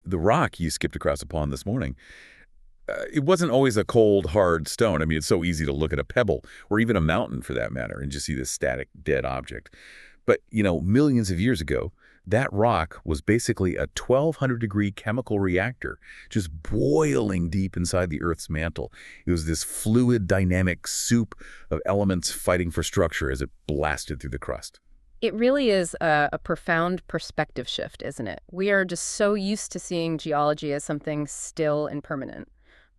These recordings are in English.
The rock you skipped across a pond this morning, it wasn't always a cold, hard stone. I mean, it's so easy to look at a pebble, or even a mountain for that matter, and just see this static, dead object. But, millions of years ago, that rock was basically a 1,200-degree chemical reactor, just boiling deep inside the Earth's mantle. It was this fluid, dynamic soup of elements fighting for structure as it blasted through the crust. It really is a profound perspective shift, isn't it? We are just so used to seeing geology as something still and permanent.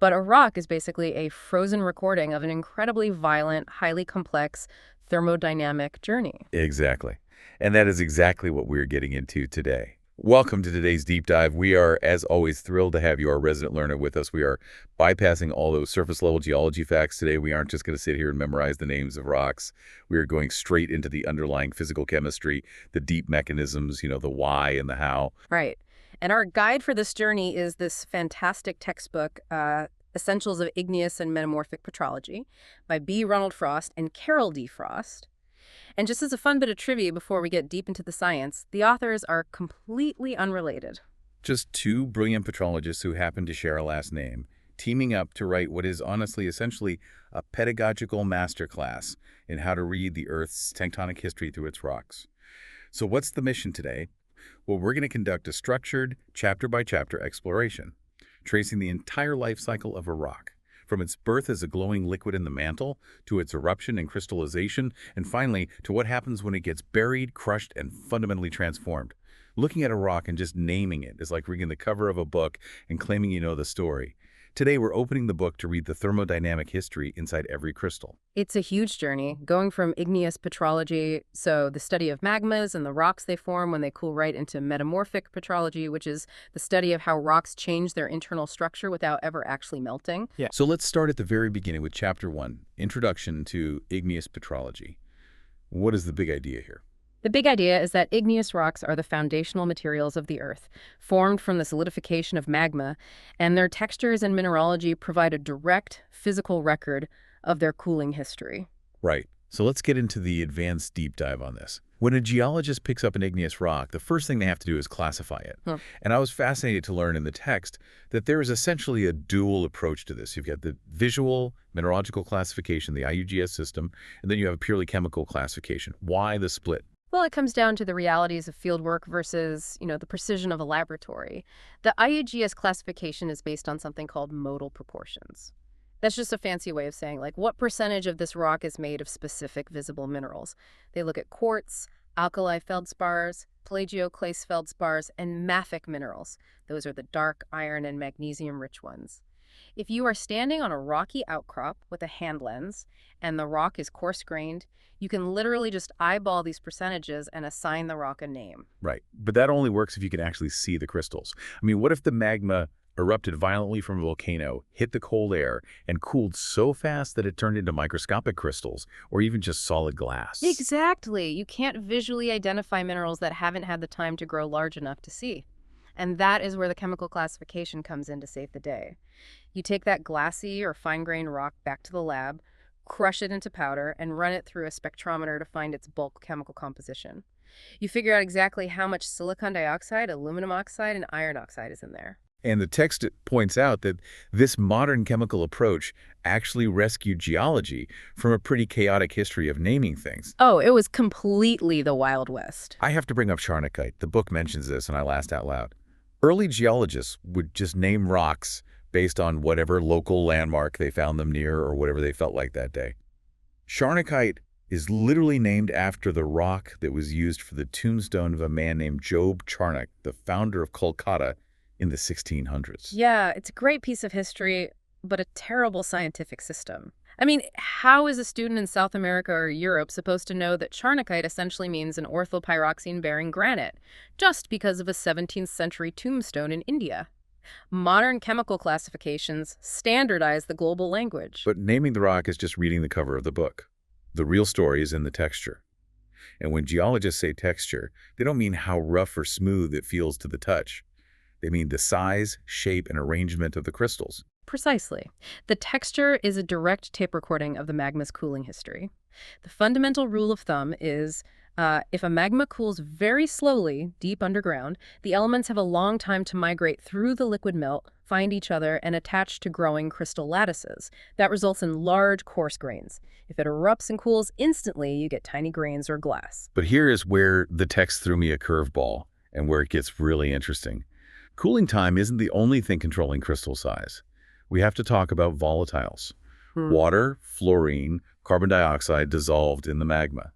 But a rock is basically a frozen recording of an incredibly violent, highly complex thermodynamic journey. Exactly. And that is exactly what we're getting into today. Welcome to today's deep dive. We are, as always, thrilled to have you, our resident learner, with us. We are bypassing all those surface-level geology facts today. We aren't just going to sit here and memorize the names of rocks. We are going straight into the underlying physical chemistry, the deep mechanisms, the why and the how. Right. And our guide for this journey is this fantastic textbook, Essentials of Igneous and Metamorphic Petrology, by B. Ronald Frost and Carol D. Frost. And just as a fun bit of trivia before we get deep into the science, the authors are completely unrelated. Just two brilliant petrologists who happen to share a last name, teaming up to write what is honestly essentially a pedagogical masterclass in how to read the Earth's tectonic history through its rocks. So what's the mission today? Well, we're going to conduct a structured, chapter-by-chapter exploration, tracing the entire life cycle of a rock, from its birth as a glowing liquid in the mantle, to its eruption and crystallization, and finally, to what happens when it gets buried, crushed, and fundamentally transformed. Looking at a rock and just naming it is like reading the cover of a book and claiming you know the story. Today, we're opening the book to read the thermodynamic history inside every crystal. It's a huge journey, going from igneous petrology, so the study of magmas and the rocks they form when they cool, right into metamorphic petrology, which is the study of how rocks change their internal structure without ever actually melting. Yeah. So let's start at the very beginning with Chapter 1, Introduction to Igneous Petrology. What is the big idea here? The big idea is that igneous rocks are the foundational materials of the Earth, formed from the solidification of magma, and their textures and mineralogy provide a direct physical record of their cooling history. Right. So let's get into the advanced deep dive on this. When a geologist picks up an igneous rock, the first thing they have to do is classify it. And I was fascinated to learn in the text that there is essentially a dual approach to this. You've got the visual mineralogical classification, the IUGS system, and then you have a purely chemical classification. Why the split? Well, it comes down to the realities of fieldwork versus, the precision of a laboratory. The IUGS classification is based on something called modal proportions. That's just a fancy way of saying, what percentage of this rock is made of specific visible minerals. They look at quartz, alkali feldspars, plagioclase feldspars, and mafic minerals. Those are the dark iron and magnesium-rich ones. If you are standing on a rocky outcrop with a hand lens and the rock is coarse-grained, you can literally just eyeball these percentages and assign the rock a name. Right. But that only works if you can actually see the crystals. I mean, what if the magma erupted violently from a volcano, hit the cold air, and cooled so fast that it turned into microscopic crystals, or even just solid glass? Exactly. You can't visually identify minerals that haven't had the time to grow large enough to see. And that is where the chemical classification comes in to save the day. You take that glassy or fine-grained rock back to the lab, crush it into powder, and run it through a spectrometer to find its bulk chemical composition. You figure out exactly how much silicon dioxide, aluminum oxide, and iron oxide is in there. And the text points out that this modern chemical approach actually rescued geology from a pretty chaotic history of naming things. Oh, it was completely the Wild West. I have to bring up charnockite. The book mentions this, and I laughed out loud. Early geologists would just name rocks based on whatever local landmark they found them near or whatever they felt like that day. Charnockite is literally named after the rock that was used for the tombstone of a man named Job Charnock, the founder of Kolkata in the 1600s. Yeah, it's a great piece of history, but a terrible scientific system. I mean, how is a student in South America or Europe supposed to know that charnockite essentially means an orthopyroxene-bearing granite, just because of a 17th century tombstone in India? Modern chemical classifications standardize the global language. But naming the rock is just reading the cover of the book. The real story is in the texture. And when geologists say texture, they don't mean how rough or smooth it feels to the touch. They mean the size, shape, and arrangement of the crystals. Precisely. The texture is a direct tape recording of the magma's cooling history. The fundamental rule of thumb is If a magma cools very slowly, deep underground, the elements have a long time to migrate through the liquid melt, find each other, and attach to growing crystal lattices. That results in large, coarse grains. If it erupts and cools instantly, you get tiny grains or glass. But here is where the text threw me a curveball and where it gets really interesting. Cooling time isn't the only thing controlling crystal size. We have to talk about volatiles. Water, fluorine, carbon dioxide dissolved in the magma.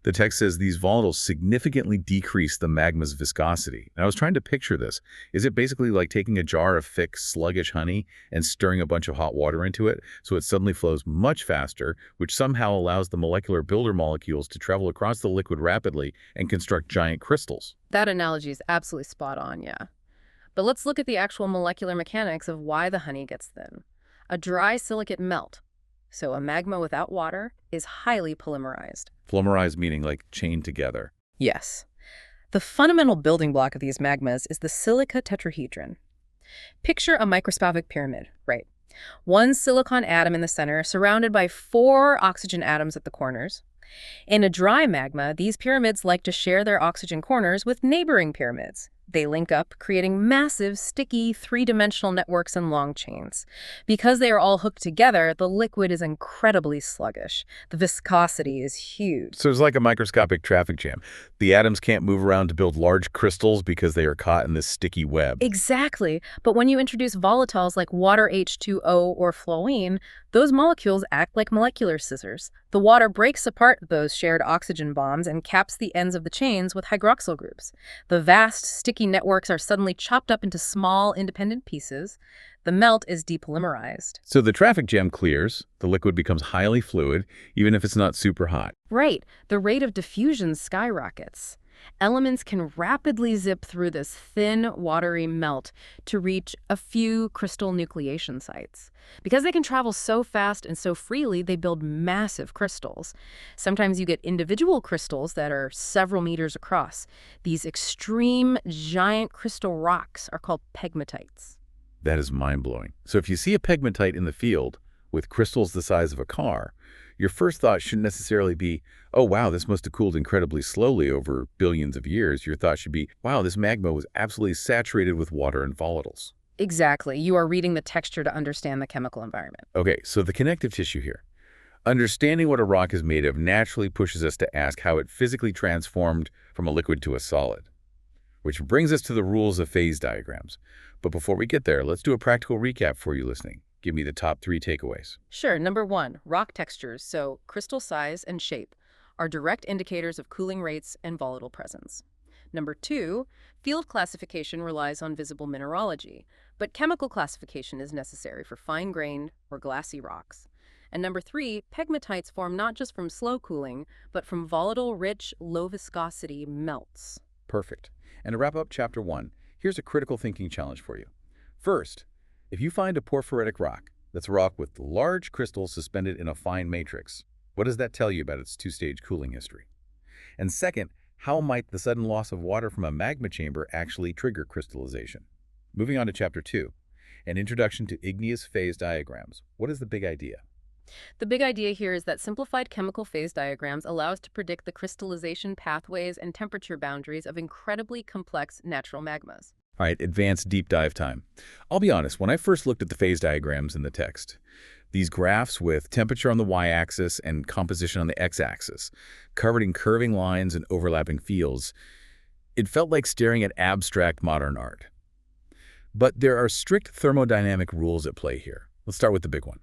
The text says these volatiles significantly decrease the magma's viscosity. And I was trying to picture this. Is it basically like taking a jar of thick, sluggish honey and stirring a bunch of hot water into it so it suddenly flows much faster, which somehow allows the molecular builder molecules to travel across the liquid rapidly and construct giant crystals? That analogy is absolutely spot on, yeah. But let's look at the actual molecular mechanics of why the honey gets thin. A dry silicate melt, so a magma without water, is highly polymerized. Polymerized meaning like chained together. Yes. The fundamental building block of these magmas is the silica tetrahedron. Picture a microscopic pyramid, right? One silicon atom in the center, surrounded by 4 oxygen atoms at the corners. In a dry magma, these pyramids like to share their oxygen corners with neighboring pyramids. They link up, creating massive, sticky, 3-dimensional networks and long chains. Because they are all hooked together, the liquid is incredibly sluggish. The viscosity is huge. So it's like a microscopic traffic jam. The atoms can't move around to build large crystals because they are caught in this sticky web. Exactly. But when you introduce volatiles like water H2O or fluorine, those molecules act like molecular scissors. The water breaks apart those shared oxygen bonds and caps the ends of the chains with hydroxyl groups. The vast, sticky networks are suddenly chopped up into small, independent pieces. The melt is depolymerized. So the traffic jam clears, the liquid becomes highly fluid, even if it's not super hot. Right. The rate of diffusion skyrockets. Elements can rapidly zip through this thin, watery melt to reach a few crystal nucleation sites. Because they can travel so fast and so freely, they build massive crystals. Sometimes you get individual crystals that are several meters across. These extreme, giant crystal rocks are called pegmatites. That is mind-blowing. So if you see a pegmatite in the field with crystals the size of a car, your first thought shouldn't necessarily be, oh, wow, this must have cooled incredibly slowly over billions of years. Your thought should be, wow, this magma was absolutely saturated with water and volatiles. Exactly. You are reading the texture to understand the chemical environment. Okay, so the connective tissue here. Understanding what a rock is made of naturally pushes us to ask how it physically transformed from a liquid to a solid. Which brings us to the rules of phase diagrams. But before we get there, let's do a practical recap for you listening. Give me the top 3 takeaways. Sure. Number 1, rock textures, so crystal size and shape, are direct indicators of cooling rates and volatile presence. Number 2, field classification relies on visible mineralogy, but chemical classification is necessary for fine-grained or glassy rocks. And number 3, pegmatites form not just from slow cooling, but from volatile, rich, low-viscosity melts. Perfect. And to wrap up Chapter 1, here's a critical thinking challenge for you. First, if you find a porphyritic rock, that's a rock with large crystals suspended in a fine matrix, what does that tell you about its 2-stage cooling history? And second, how might the sudden loss of water from a magma chamber actually trigger crystallization? Moving on to Chapter 2, an introduction to igneous phase diagrams. What is the big idea? The big idea here is that simplified chemical phase diagrams allow us to predict the crystallization pathways and temperature boundaries of incredibly complex natural magmas. All right, advanced deep dive time. I'll be honest, when I first looked at the phase diagrams in the text, these graphs with temperature on the y-axis and composition on the x-axis, covered in curving lines and overlapping fields, it felt like staring at abstract modern art. But there are strict thermodynamic rules at play here. Let's start with the big one,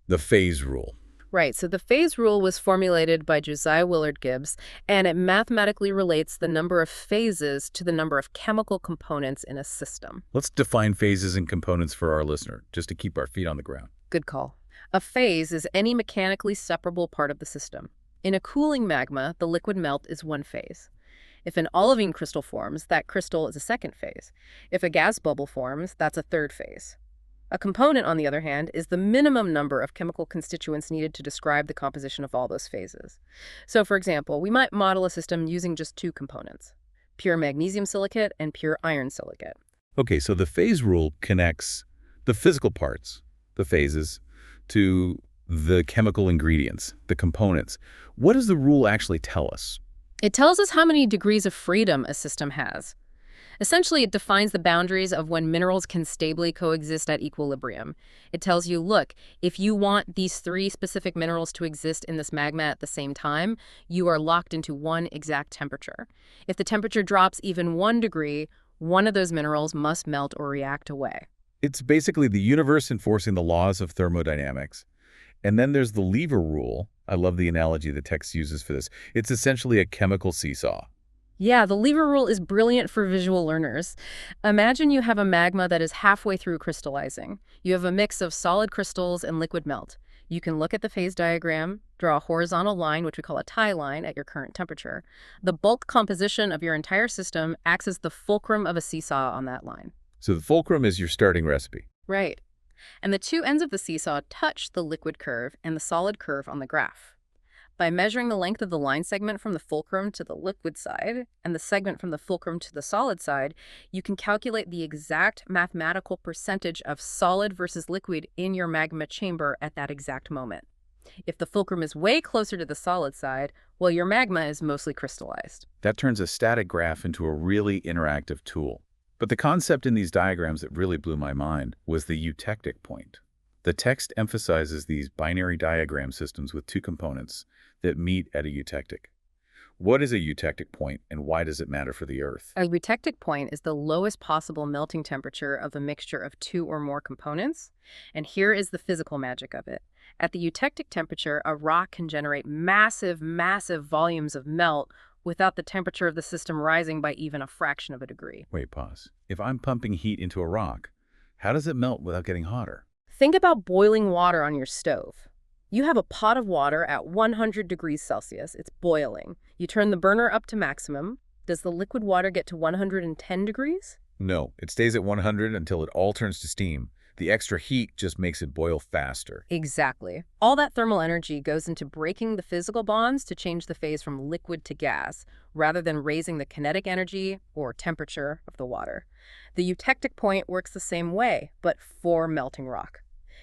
the phase rule. Right, so the phase rule was formulated by Josiah Willard Gibbs, and it mathematically relates the number of phases to the number of chemical components in a system. Let's define phases and components for our listener, just to keep our feet on the ground. Good call. A phase is any mechanically separable part of the system. In a cooling magma, the liquid melt is one phase. If an olivine crystal forms, that crystal is a second phase. If a gas bubble forms, that's a third phase. A component, on the other hand, is the minimum number of chemical constituents needed to describe the composition of all those phases. So, for example, we might model a system using just 2 components, pure magnesium silicate and pure iron silicate. Okay, so the phase rule connects the physical parts, the phases, to the chemical ingredients, the components. What does the rule actually tell us? It tells us how many degrees of freedom a system has. Essentially, it defines the boundaries of when minerals can stably coexist at equilibrium. It tells you, look, if you want these 3 specific minerals to exist in this magma at the same time, you are locked into one exact temperature. If the temperature drops even 1 degree, one of those minerals must melt or react away. It's basically the universe enforcing the laws of thermodynamics. And then there's the lever rule. I love the analogy the text uses for this. It's essentially a chemical seesaw. Yeah, the lever rule is brilliant for visual learners. Imagine you have a magma that is halfway through crystallizing. You have a mix of solid crystals and liquid melt. You can look at the phase diagram, draw a horizontal line, which we call a tie line, at your current temperature. The bulk composition of your entire system acts as the fulcrum of a seesaw on that line. So the fulcrum is your starting recipe. Right. And the 2 ends of the seesaw touch the liquid curve and the solid curve on the graph. By measuring the length of the line segment from the fulcrum to the liquid side and the segment from the fulcrum to the solid side, you can calculate the exact mathematical percentage of solid versus liquid in your magma chamber at that exact moment. If the fulcrum is way closer to the solid side, well, your magma is mostly crystallized. That turns a static graph into a really interactive tool. But the concept in these diagrams that really blew my mind was the eutectic point. The text emphasizes these binary diagram systems with 2 components that meet at a eutectic. What is a eutectic point, and why does it matter for the Earth? A eutectic point is the lowest possible melting temperature of a mixture of 2 or more components, and here is the physical magic of it. At the eutectic temperature, a rock can generate massive volumes of melt without the temperature of the system rising by even a fraction of a degree. Wait, pause. If I'm pumping heat into a rock, how does it melt without getting hotter? Think about boiling water on your stove. You have a pot of water at 100 degrees Celsius. It's boiling. You turn the burner up to maximum. Does the liquid water get to 110 degrees? No, it stays at 100 until it all turns to steam. The extra heat just makes it boil faster. Exactly. All that thermal energy goes into breaking the physical bonds to change the phase from liquid to gas, rather than raising the kinetic energy or temperature of the water. The eutectic point works the same way, but for melting rock.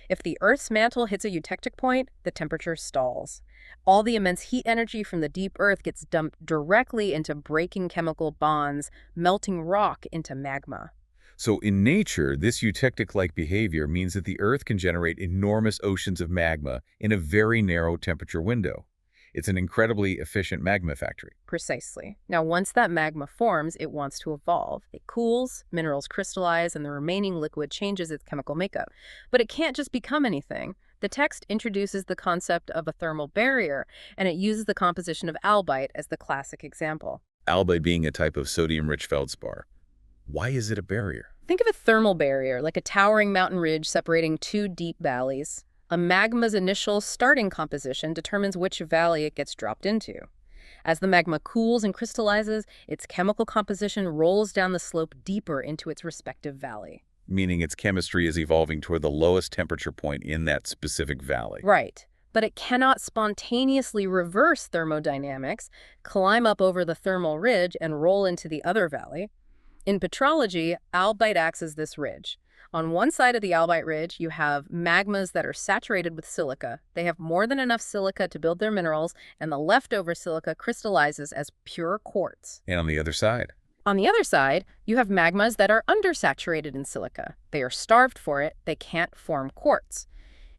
If the Earth's mantle hits a eutectic point, the temperature stalls. All the immense heat energy from the deep Earth gets dumped directly into breaking chemical bonds, melting rock into magma. So in nature, this eutectic-like behavior means that the Earth can generate enormous oceans of magma in a very narrow temperature window. It's an incredibly efficient magma factory. Precisely. Now, once that magma forms, it wants to evolve. It cools, minerals crystallize, and the remaining liquid changes its chemical makeup. But it can't just become anything. The text introduces the concept of a thermal barrier, and it uses the composition of albite as the classic example. Albite being a type of sodium-rich feldspar. Why is it a barrier? Think of a thermal barrier, like a towering mountain ridge separating 2 deep valleys. A magma's initial starting composition determines which valley it gets dropped into. As the magma cools and crystallizes, its chemical composition rolls down the slope deeper into its respective valley. Meaning its chemistry is evolving toward the lowest temperature point in that specific valley. Right. But it cannot spontaneously reverse thermodynamics, climb up over the thermal ridge, and roll into the other valley. In petrology, albite acts as this ridge. On one side of the albite ridge, you have magmas that are saturated with silica. They have more than enough silica to build their minerals, and the leftover silica crystallizes as pure quartz. And on the other side? On the other side, you have magmas that are undersaturated in silica. They are starved for it. They can't form quartz.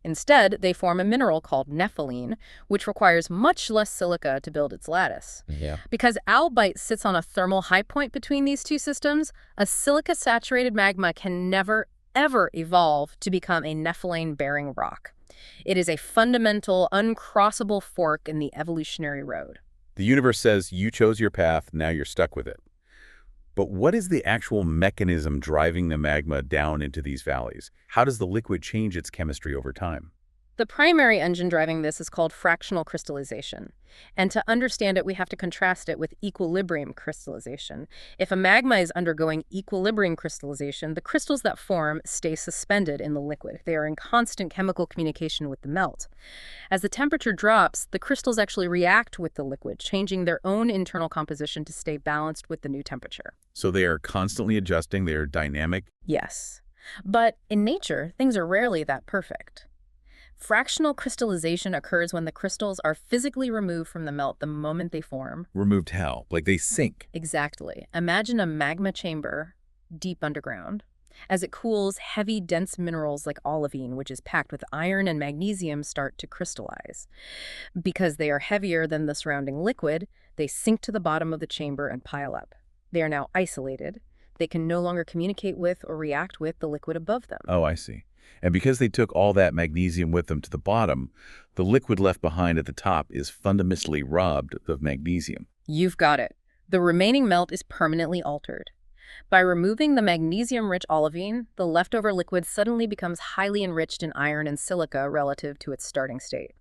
Instead, they form a mineral called nepheline, which requires much less silica to build its lattice. Yeah. Because albite sits on a thermal high point between these 2 systems, a silica-saturated magma can never, ever evolve to become a nepheline-bearing rock. It is a fundamental, uncrossable fork in the evolutionary road. The universe says you chose your path, now you're stuck with it. But what is the actual mechanism driving the magma down into these valleys? How does the liquid change its chemistry over time? The primary engine driving this is called fractional crystallization. And to understand it, we have to contrast it with equilibrium crystallization. If a magma is undergoing equilibrium crystallization, the crystals that form stay suspended in the liquid. They are in constant chemical communication with the melt. As the temperature drops, the crystals actually react with the liquid, changing their own internal composition to stay balanced with the new temperature. So they are constantly adjusting, they are dynamic? Yes. But in nature, things are rarely that perfect. Fractional crystallization occurs when the crystals are physically removed from the melt the moment they form. Removed how? Like they sink. Exactly. Imagine a magma chamber deep underground. As it cools, heavy, dense minerals like olivine, which is packed with iron and magnesium, start to crystallize. Because they are heavier than the surrounding liquid, they sink to the bottom of the chamber and pile up. They are now isolated. They can no longer communicate with or react with the liquid above them. Oh, I see. And because they took all that magnesium with them to the bottom, the liquid left behind at the top is fundamentally robbed of magnesium. You've got it. The remaining melt is permanently altered. By removing the magnesium-rich olivine, the leftover liquid suddenly becomes highly enriched in iron and silica relative to its starting state.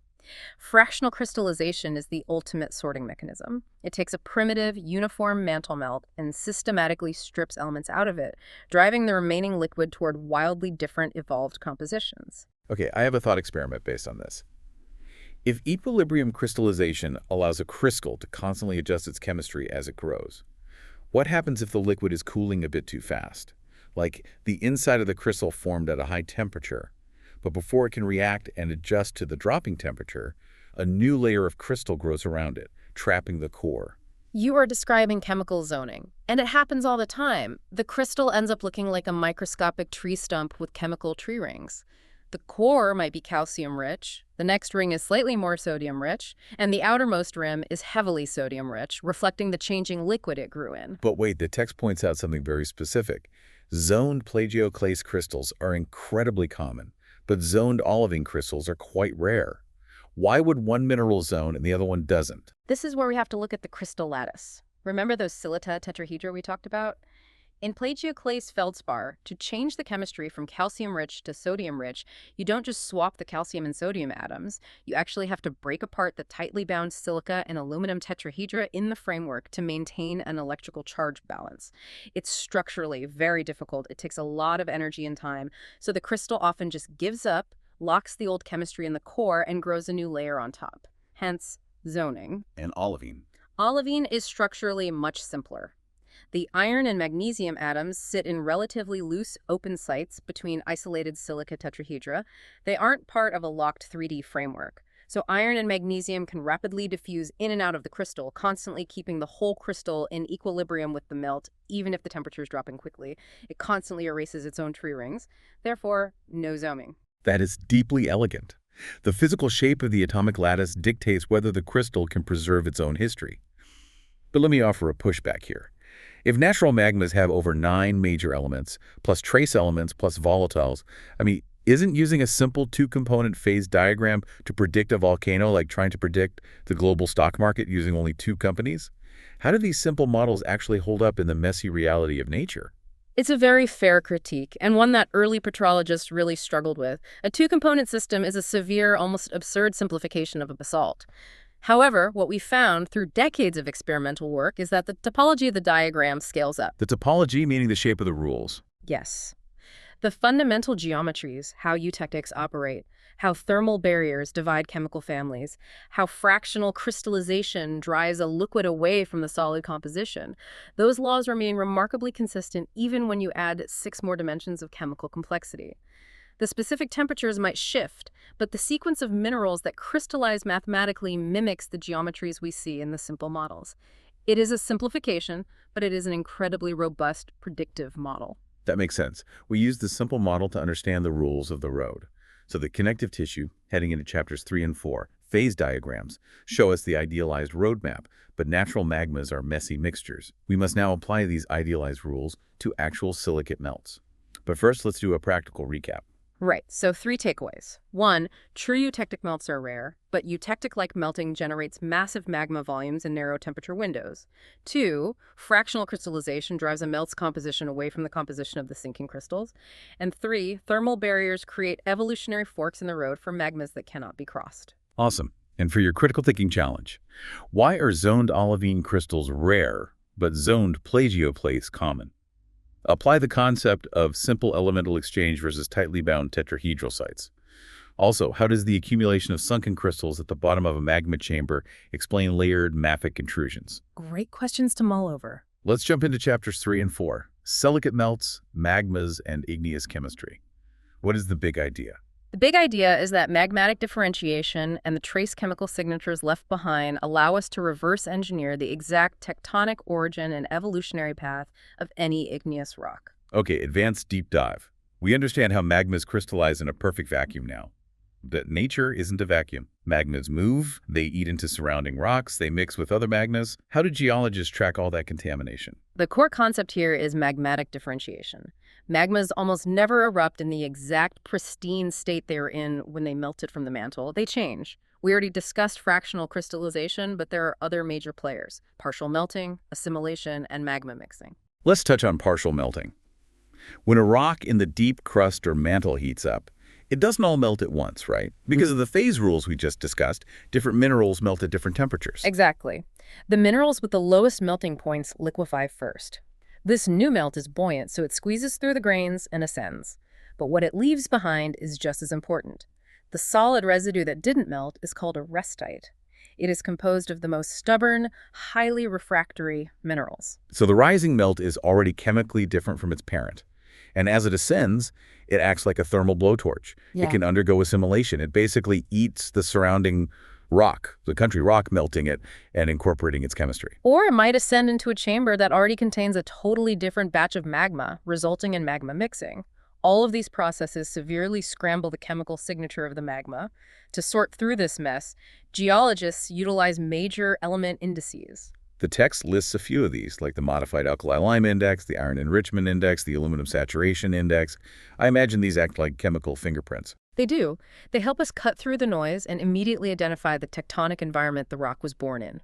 Fractional crystallization is the ultimate sorting mechanism. It takes a primitive, uniform mantle melt and systematically strips elements out of it, driving the remaining liquid toward wildly different evolved compositions. Okay, I have a thought experiment based on this. If equilibrium crystallization allows a crystal to constantly adjust its chemistry as it grows, what happens if the liquid is cooling a bit too fast? Like the inside of the crystal formed at a high temperature, but before it can react and adjust to the dropping temperature, a new layer of crystal grows around it, trapping the core. You are describing chemical zoning, and it happens all the time. The crystal ends up looking like a microscopic tree stump with chemical tree rings. The core might be calcium-rich, the next ring is slightly more sodium-rich, and the outermost rim is heavily sodium-rich, reflecting the changing liquid it grew in. But wait, the text points out something very specific. Zoned plagioclase crystals are incredibly common, but zoned olivine crystals are quite rare. Why would one mineral zone and the other one doesn't? This is where we have to look at the crystal lattice. Remember those silica tetrahedra we talked about? In plagioclase feldspar, to change the chemistry from calcium-rich to sodium-rich, you don't just swap the calcium and sodium atoms. You actually have to break apart the tightly bound silica and aluminum tetrahedra in the framework to maintain an electrical charge balance. It's structurally very difficult. It takes a lot of energy and time, so the crystal often just gives up, locks the old chemistry in the core, and grows a new layer on top. Hence, zoning. And olivine. Olivine is structurally much simpler. The iron and magnesium atoms sit in relatively loose open sites between isolated silica tetrahedra. They aren't part of a locked 3D framework. So iron and magnesium can rapidly diffuse in and out of the crystal, constantly keeping the whole crystal in equilibrium with the melt, even if the temperature is dropping quickly. It constantly erases its own tree rings. Therefore, no zoning. That is deeply elegant. The physical shape of the atomic lattice dictates whether the crystal can preserve its own history. But let me offer a pushback here. If natural magmas have over 9 major elements, plus trace elements, plus volatiles, isn't using a simple 2-component phase diagram to predict a volcano like trying to predict the global stock market using only 2 companies? How do these simple models actually hold up in the messy reality of nature? It's a very fair critique, and one that early petrologists really struggled with. A 2-component system is a severe, almost absurd simplification of a basalt. However, what we found through decades of experimental work is that the topology of the diagram scales up. The topology meaning the shape of the rules. Yes. The fundamental geometries, how eutectics operate, how thermal barriers divide chemical families, how fractional crystallization drives a liquid away from the solid composition, those laws remain remarkably consistent even when you add 6 more dimensions of chemical complexity. The specific temperatures might shift, but the sequence of minerals that crystallize mathematically mimics the geometries we see in the simple models. It is a simplification, but it is an incredibly robust, predictive model. That makes sense. We use the simple model to understand the rules of the road. So the connective tissue, heading into chapters 3 and 4, phase diagrams, show us the idealized roadmap, but natural magmas are messy mixtures. We must now apply these idealized rules to actual silicate melts. But first, let's do a practical recap. Right, so 3 takeaways. 1, true eutectic melts are rare, but eutectic-like melting generates massive magma volumes in narrow temperature windows. 2, fractional crystallization drives a melt's composition away from the composition of the sinking crystals. And 3, thermal barriers create evolutionary forks in the road for magmas that cannot be crossed. Awesome. And for your critical thinking challenge, why are zoned olivine crystals rare, but zoned plagioclase common? Apply the concept of simple elemental exchange versus tightly bound tetrahedral sites. Also, how does the accumulation of sunken crystals at the bottom of a magma chamber explain layered mafic intrusions? Great questions to mull over. Let's jump into chapters 3 and 4, silicate melts, magmas, and igneous chemistry. What is the big idea? The big idea is that magmatic differentiation and the trace chemical signatures left behind allow us to reverse engineer the exact tectonic origin and evolutionary path of any igneous rock. Okay, advanced deep dive. We understand how magmas crystallize in a perfect vacuum now. That nature isn't a vacuum. Magmas move, they eat into surrounding rocks, they mix with other magmas. How do geologists track all that contamination? The core concept here is magmatic differentiation. Magmas almost never erupt in the exact pristine state they were in when they melted from the mantle. They change. We already discussed fractional crystallization, but there are other major players: partial melting, assimilation, and magma mixing. Let's touch on partial melting. When a rock in the deep crust or mantle heats up, it doesn't all melt at once, right? Because of the phase rules we just discussed, different minerals melt at different temperatures. Exactly. The minerals with the lowest melting points liquefy first. This new melt is buoyant, so it squeezes through the grains and ascends. But what it leaves behind is just as important. The solid residue that didn't melt is called a restite. It is composed of the most stubborn, highly refractory minerals. So the rising melt is already chemically different from its parent. And as it ascends, it acts like a thermal blowtorch. Yeah. It can undergo assimilation. It basically eats the surrounding rock, the country rock, melting it and incorporating its chemistry. Or it might ascend into a chamber that already contains a totally different batch of magma, resulting in magma mixing. All of these processes severely scramble the chemical signature of the magma. To sort through this mess, geologists utilize major element indices. The text lists a few of these, like the modified alkali lime index, the iron enrichment index, the aluminum saturation index. I imagine these act like chemical fingerprints. They do. They help us cut through the noise and immediately identify the tectonic environment the rock was born in.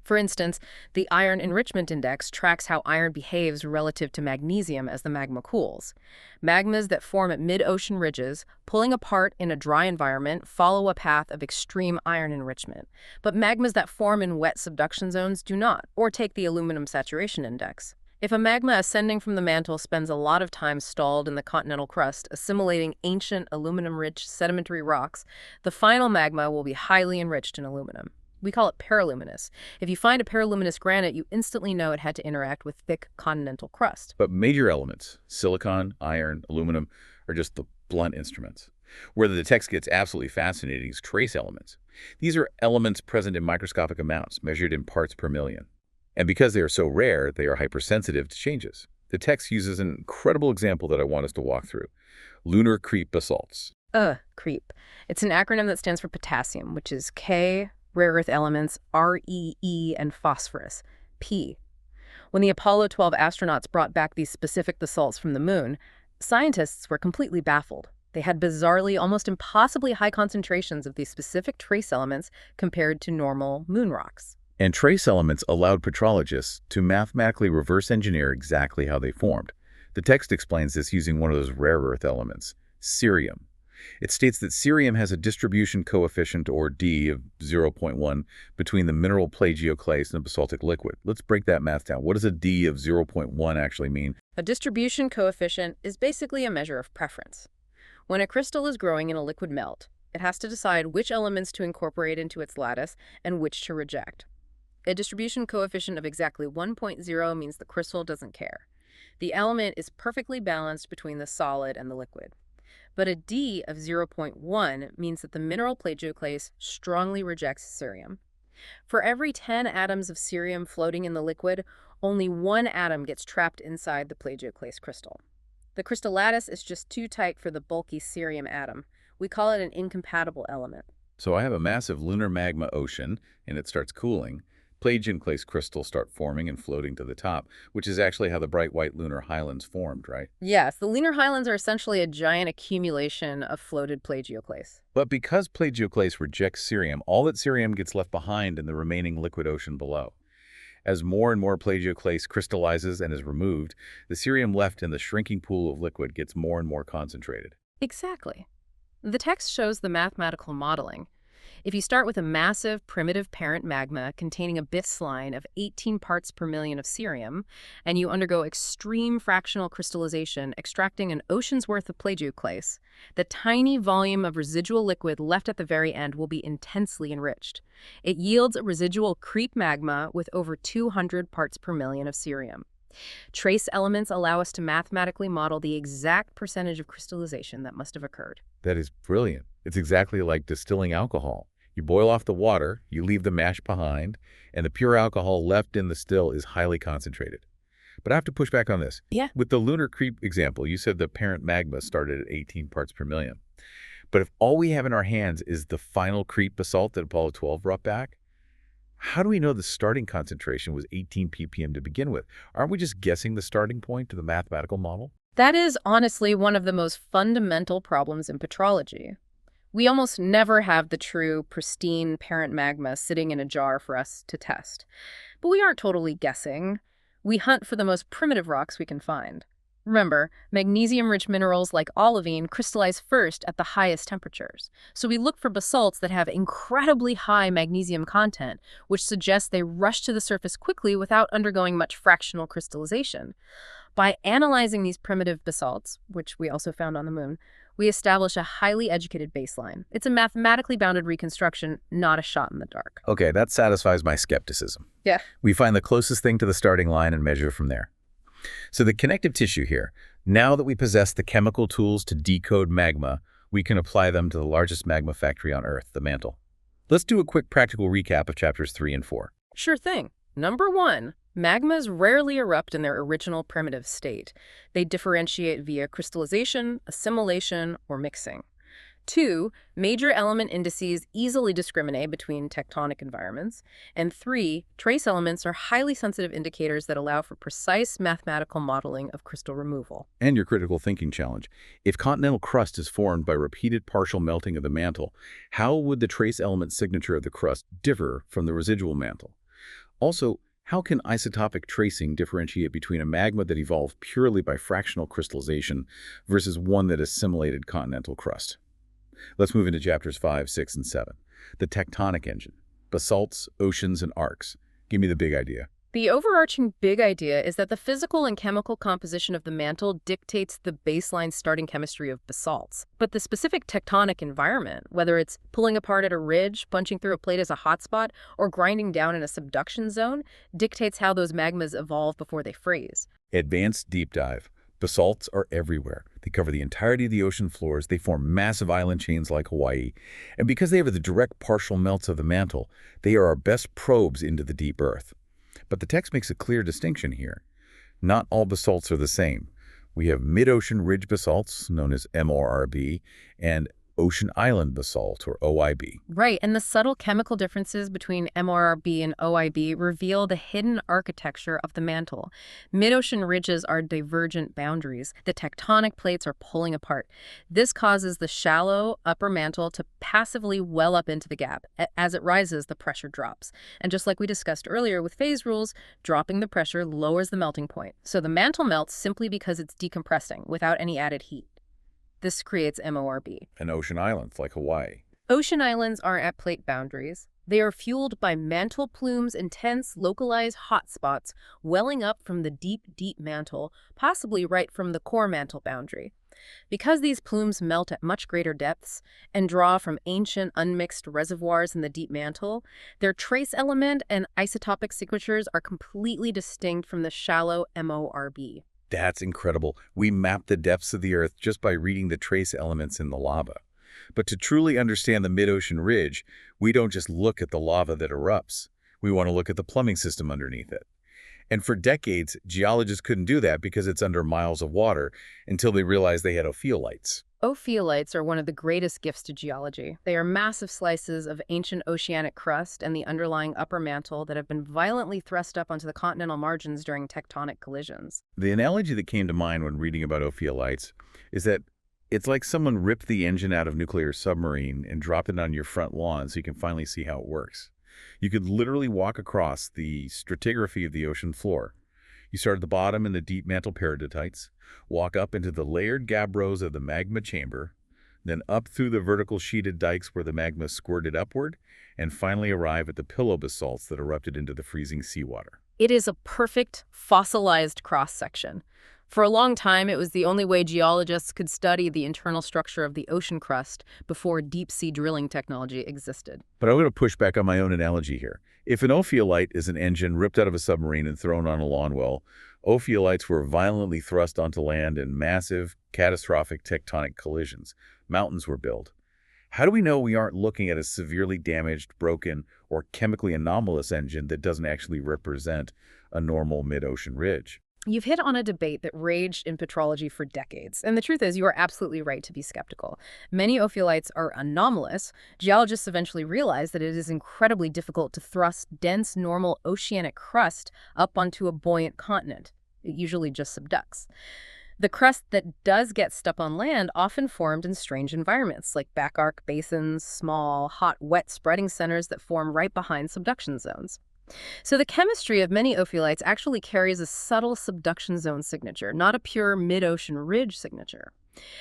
For instance, the iron enrichment index tracks how iron behaves relative to magnesium as the magma cools. Magmas that form at mid-ocean ridges, pulling apart in a dry environment, follow a path of extreme iron enrichment. But magmas that form in wet subduction zones do not, or take the aluminum saturation index. If a magma ascending from the mantle spends a lot of time stalled in the continental crust, assimilating ancient aluminum-rich sedimentary rocks, the final magma will be highly enriched in aluminum. We call it paraluminous. If you find a paraluminous granite, you instantly know it had to interact with thick continental crust. But major elements, silicon, iron, aluminum, are just the blunt instruments. Where the text gets absolutely fascinating is trace elements. These are elements present in microscopic amounts, measured in parts per million. And because they are so rare, they are hypersensitive to changes. The text uses an incredible example that I want us to walk through: lunar creep basalts. Creep. It's an acronym that stands for potassium, which is K, rare earth elements, REE, and phosphorus, P. When the Apollo 12 astronauts brought back these specific basalts from the moon, scientists were completely baffled. They had bizarrely, almost impossibly high concentrations of these specific trace elements compared to normal moon rocks. And trace elements allowed petrologists to mathematically reverse engineer exactly how they formed. The text explains this using one of those rare earth elements, cerium. It states that cerium has a distribution coefficient, or D, of 0.1 between the mineral plagioclase and the basaltic liquid. Let's break that math down. What does a D of 0.1 actually mean? A distribution coefficient is basically a measure of preference. When a crystal is growing in a liquid melt, it has to decide which elements to incorporate into its lattice and which to reject. A distribution coefficient of exactly 1.0 means the crystal doesn't care. The element is perfectly balanced between the solid and the liquid. But a D of 0.1 means that the mineral plagioclase strongly rejects cerium. For every 10 atoms of cerium floating in the liquid, only 1 atom gets trapped inside the plagioclase crystal. The crystal lattice is just too tight for the bulky cerium atom. We call it an incompatible element. So I have a massive lunar magma ocean, and it starts cooling. Plagioclase crystals start forming and floating to the top, which is actually how the bright white lunar highlands formed, right? Yes, the lunar highlands are essentially a giant accumulation of floated plagioclase. But because plagioclase rejects cerium, all that cerium gets left behind in the remaining liquid ocean below. As more and more plagioclase crystallizes and is removed, the cerium left in the shrinking pool of liquid gets more and more concentrated. Exactly. The text shows the mathematical modeling. If you start with a massive, primitive parent magma containing a baseline of 18 parts per million of cerium, and you undergo extreme fractional crystallization, extracting an ocean's worth of plagioclase, the tiny volume of residual liquid left at the very end will be intensely enriched. It yields a residual creep magma with over 200 parts per million of cerium. Trace elements allow us to mathematically model the exact percentage of crystallization that must have occurred. That is brilliant. It's exactly like distilling alcohol. You boil off the water, you leave the mash behind, and the pure alcohol left in the still is highly concentrated. But I have to push back on this. Yeah. With the lunar creep example, you said the parent magma started at 18 parts per million. But if all we have in our hands is the final creep basalt that Apollo 12 brought back, how do we know the starting concentration was 18 ppm to begin with? Aren't we just guessing the starting point to the mathematical model? That is honestly one of the most fundamental problems in petrology. We almost never have the true, pristine parent magma sitting in a jar for us to test. But we aren't totally guessing. We hunt for the most primitive rocks we can find. Remember, magnesium-rich minerals like olivine crystallize first at the highest temperatures. So we look for basalts that have incredibly high magnesium content, which suggests they rush to the surface quickly without undergoing much fractional crystallization. By analyzing these primitive basalts, which we also found on the moon, we establish a highly educated baseline. It's a mathematically bounded reconstruction, not a shot in the dark. Okay, that satisfies my skepticism. Yeah. We find the closest thing to the starting line and measure from there. So the connective tissue here, now that we possess the chemical tools to decode magma, we can apply them to the largest magma factory on Earth, the mantle. Let's do a quick practical recap of chapters 3 and 4. Sure thing. Number 1, magmas rarely erupt in their original primitive state. They differentiate via crystallization, assimilation, or mixing. 2, major element indices easily discriminate between tectonic environments. And 3, trace elements are highly sensitive indicators that allow for precise mathematical modeling of crystal removal. And your critical thinking challenge. If continental crust is formed by repeated partial melting of the mantle, how would the trace element signature of the crust differ from the residual mantle? Also, how can isotopic tracing differentiate between a magma that evolved purely by fractional crystallization versus one that assimilated continental crust? Let's move into chapters 5, 6, and 7. The tectonic engine. Basalts, oceans, and arcs. Give me the big idea. The overarching big idea is that the physical and chemical composition of the mantle dictates the baseline starting chemistry of basalts. But the specific tectonic environment, whether it's pulling apart at a ridge, punching through a plate as a hotspot, or grinding down in a subduction zone, dictates how those magmas evolve before they freeze. Advanced deep dive. Basalts are everywhere. They cover the entirety of the ocean floors. They form massive island chains like Hawaii. And because they have the direct partial melts of the mantle, they are our best probes into the deep earth. But the text makes a clear distinction here. Not all basalts are the same. We have mid-ocean ridge basalts, known as MORB, and ocean island basalt, or OIB. Right, and the subtle chemical differences between MORB and OIB reveal the hidden architecture of the mantle. Mid-ocean ridges are divergent boundaries. The tectonic plates are pulling apart. This causes the shallow upper mantle to passively well up into the gap. As it rises, the pressure drops. And just like we discussed earlier with phase rules, dropping the pressure lowers the melting point. So the mantle melts simply because it's decompressing without any added heat. This creates MORB. And ocean islands like Hawaii. Ocean islands aren't at plate boundaries. They are fueled by mantle plumes, intense, localized hotspots welling up from the deep, deep mantle, possibly right from the core mantle boundary. Because these plumes melt at much greater depths and draw from ancient, unmixed reservoirs in the deep mantle, their trace element and isotopic signatures are completely distinct from the shallow MORB. That's incredible. We map the depths of the Earth just by reading the trace elements in the lava. But to truly understand the mid-ocean ridge, we don't just look at the lava that erupts. We want to look at the plumbing system underneath it. And for decades, geologists couldn't do that because it's under miles of water until they realized they had ophiolites. Ophiolites are one of the greatest gifts to geology. They are massive slices of ancient oceanic crust and the underlying upper mantle that have been violently thrust up onto the continental margins during tectonic collisions. The analogy that came to mind when reading about ophiolites is that it's like someone ripped the engine out of a nuclear submarine and dropped it on your front lawn so you can finally see how it works. You could literally walk across the stratigraphy of the ocean floor. You start at the bottom in the deep mantle peridotite, walk up into the layered gabbros of the magma chamber, then up through the vertical sheeted dikes where the magma squirted upward, and finally arrive at the pillow basalts that erupted into the freezing seawater. It is a perfect fossilized cross-section. For a long time, it was the only way geologists could study the internal structure of the ocean crust before deep-sea drilling technology existed. But I'm going to push back on my own analogy here. If an ophiolite is an engine ripped out of a submarine and thrown on a lawn well, Ophiolites were violently thrust onto land in massive, catastrophic tectonic collisions. Mountains were built. How do we know we aren't looking at a severely damaged, broken, or chemically anomalous engine that doesn't actually represent a normal mid-ocean ridge? You've hit on a debate that raged in petrology for decades, and the truth is you are absolutely right to be skeptical. Many ophiolites are anomalous. Geologists eventually realized that it is incredibly difficult to thrust dense, normal oceanic crust up onto a buoyant continent. It usually just subducts. The crust that does get stuck on land often formed in strange environments, like back arc basins, small, hot, wet spreading centers that form right behind subduction zones. So the chemistry of many ophiolites actually carries a subtle subduction zone signature, not a pure mid-ocean ridge signature.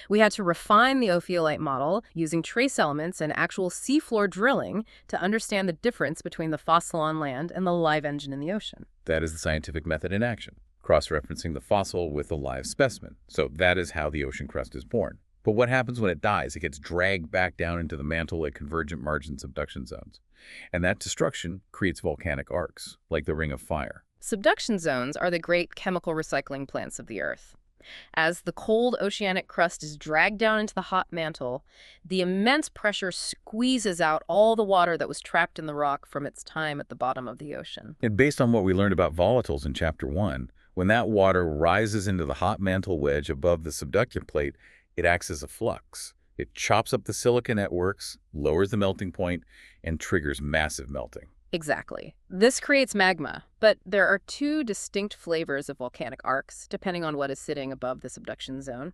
We had to refine the ophiolite model using trace elements and actual seafloor drilling to understand the difference between the fossil on land and the live engine in the ocean. That is the scientific method in action, cross-referencing the fossil with the live specimen. So that is how the ocean crust is born. But what happens when it dies? It gets dragged back down into the mantle at convergent margin subduction zones. And that destruction creates volcanic arcs, like the Ring of Fire. Subduction zones are the great chemical recycling plants of the Earth. As the cold oceanic crust is dragged down into the hot mantle, the immense pressure squeezes out all the water that was trapped in the rock from its time at the bottom of the ocean. And based on what we learned about volatiles in Chapter 1, when that water rises into the hot mantle wedge above the subduction plate, it acts as a flux. It chops up the silica networks, lowers the melting point, and triggers massive melting. Exactly. This creates magma, but there are two distinct flavors of volcanic arcs, depending on what is sitting above the subduction zone: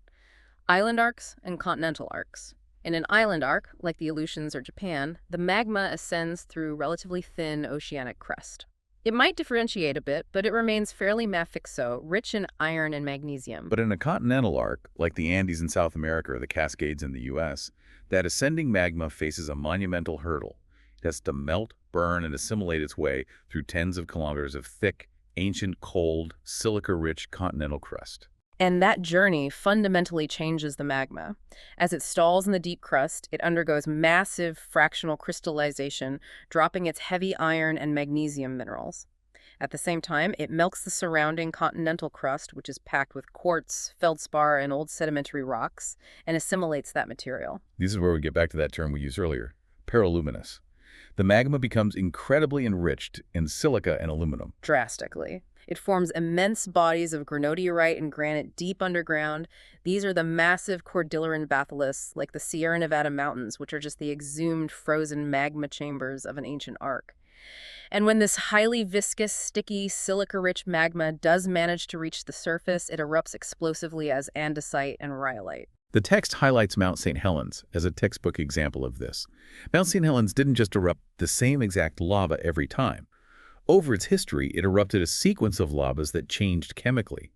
island arcs and continental arcs. In an island arc, like the Aleutians or Japan, the magma ascends through relatively thin oceanic crust. It might differentiate a bit, but it remains fairly mafic-so, rich in iron and magnesium. But in a continental arc, like the Andes in South America or the Cascades in the U.S., that ascending magma faces a monumental hurdle. It has to melt, burn, and assimilate its way through tens of kilometers of thick, ancient, cold, silica-rich continental crust. And that journey fundamentally changes the magma. As it stalls in the deep crust, it undergoes massive fractional crystallization, dropping its heavy iron and magnesium minerals. At the same time, it melts the surrounding continental crust, which is packed with quartz, feldspar, and old sedimentary rocks, and assimilates that material. This is where we get back to that term we used earlier, periluminous. The magma becomes incredibly enriched in silica and aluminum. Drastically. It forms immense bodies of granodiorite and granite deep underground. These are the massive cordilleran batholiths, like the Sierra Nevada mountains, which are just the exhumed frozen magma chambers of an ancient arc. And when this highly viscous, sticky, silica-rich magma does manage to reach the surface, it erupts explosively as andesite and rhyolite. The text highlights Mount St. Helens as a textbook example of this. Mount St. Helens didn't just erupt the same exact lava every time. Over its history, it erupted a sequence of lavas that changed chemically.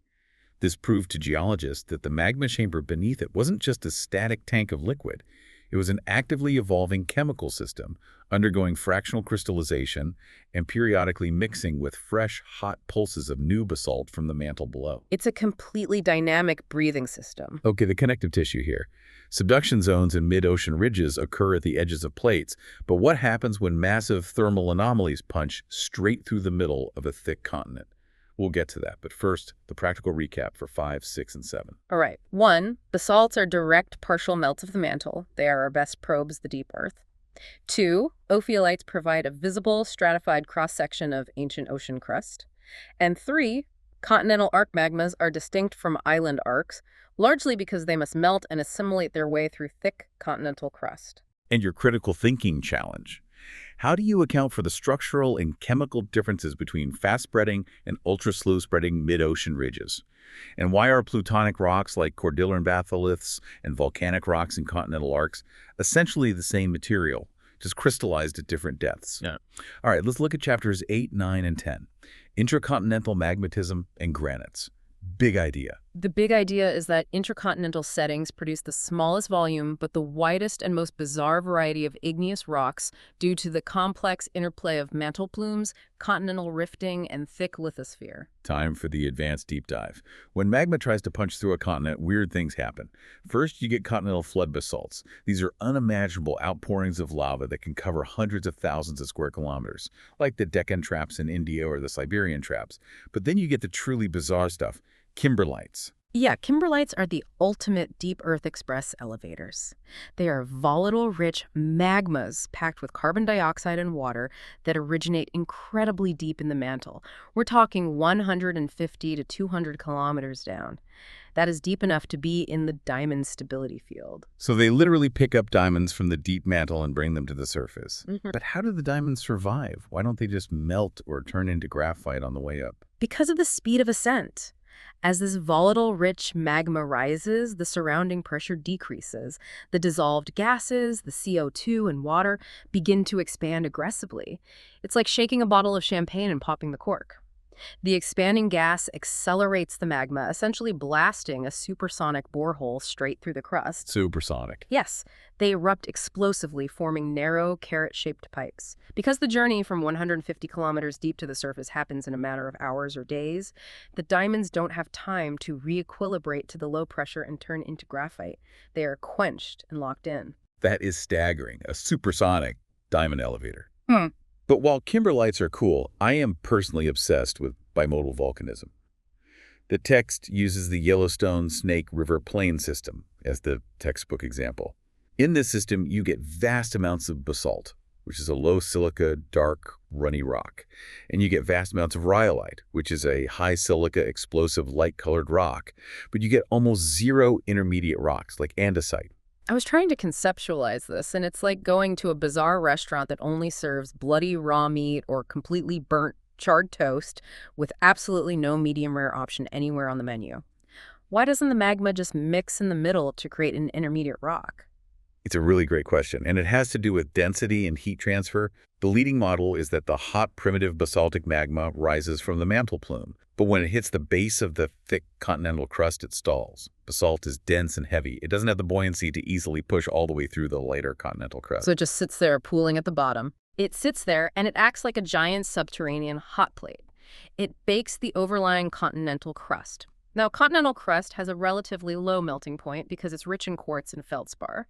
This proved to geologists that the magma chamber beneath it wasn't just a static tank of liquid. It was an actively evolving chemical system, undergoing fractional crystallization and periodically mixing with fresh, hot pulses of new basalt from the mantle below. It's a completely dynamic breathing system. Okay, the connective tissue here. Subduction zones and mid-ocean ridges occur at the edges of plates, but what happens when massive thermal anomalies punch straight through the middle of a thick continent? We'll get to that, but first, the practical recap for 5, 6, and 7. All right. 1, basalts are direct partial melts of the mantle. They are our best probes, the deep earth. 2, ophiolites provide a visible, stratified cross-section of ancient ocean crust. And 3, continental arc magmas are distinct from island arcs, largely because they must melt and assimilate their way through thick continental crust. And your critical thinking challenge. How do you account for the structural and chemical differences between fast-spreading and ultra-slow-spreading mid-ocean ridges? And why are plutonic rocks like cordilleran batholiths and volcanic rocks in continental arcs essentially the same material, just crystallized at different depths? Yeah. All right, let's look at chapters 8, 9, and 10. Intracontinental magmatism and granites. Big idea. The big idea is that intercontinental settings produce the smallest volume but the widest and most bizarre variety of igneous rocks due to the complex interplay of mantle plumes, continental rifting, and thick lithosphere. Time for the advanced deep dive. When magma tries to punch through a continent, weird things happen. First, you get continental flood basalts. These are unimaginable outpourings of lava that can cover hundreds of thousands of square kilometers, like the Deccan traps in India or the Siberian traps. But then you get the truly bizarre stuff. Kimberlites. Yeah, kimberlites are the ultimate deep Earth express elevators. They are volatile, rich magmas packed with carbon dioxide and water that originate incredibly deep in the mantle. We're talking 150 to 200 kilometers down. That is deep enough to be in the diamond stability field. So they literally pick up diamonds from the deep mantle and bring them to the surface. Mhm. But how do the diamonds survive? Why don't they just melt or turn into graphite on the way up? Because of the speed of ascent. As this volatile, rich magma rises, the surrounding pressure decreases. The dissolved gases, the CO2 and water, begin to expand aggressively. It's like shaking a bottle of champagne and popping the cork. The expanding gas accelerates the magma, essentially blasting a supersonic borehole straight through the crust. Supersonic. Yes, they erupt explosively, forming narrow, carrot-shaped pipes. Because the journey from 150 kilometers deep to the surface happens in a matter of hours or days, the diamonds don't have time to re-equilibrate to the low pressure and turn into graphite. They are quenched and locked in. That is staggering. A supersonic diamond elevator. Hmm. But while kimberlites are cool, I am personally obsessed with bimodal volcanism. The text uses the Yellowstone Snake River Plain system as the textbook example. In this system, you get vast amounts of basalt, which is a low silica, dark, runny rock. And you get vast amounts of rhyolite, which is a high silica, explosive, light-colored rock. But you get almost zero intermediate rocks, like andesite. I was trying to conceptualize this, and it's like going to a bizarre restaurant that only serves bloody raw meat or completely burnt charred toast with absolutely no medium rare option anywhere on the menu. Why doesn't the magma just mix in the middle to create an intermediate rock? It's a really great question, and it has to do with density and heat transfer. The leading model is that the hot, primitive basaltic magma rises from the mantle plume, but when it hits the base of the thick continental crust, it stalls. Basalt is dense and heavy. It doesn't have the buoyancy to easily push all the way through the lighter continental crust. So it just sits there pooling at the bottom. It sits there, and it acts like a giant subterranean hot plate. It bakes the overlying continental crust. Now, continental crust has a relatively low melting point because it's rich in quartz and feldspar.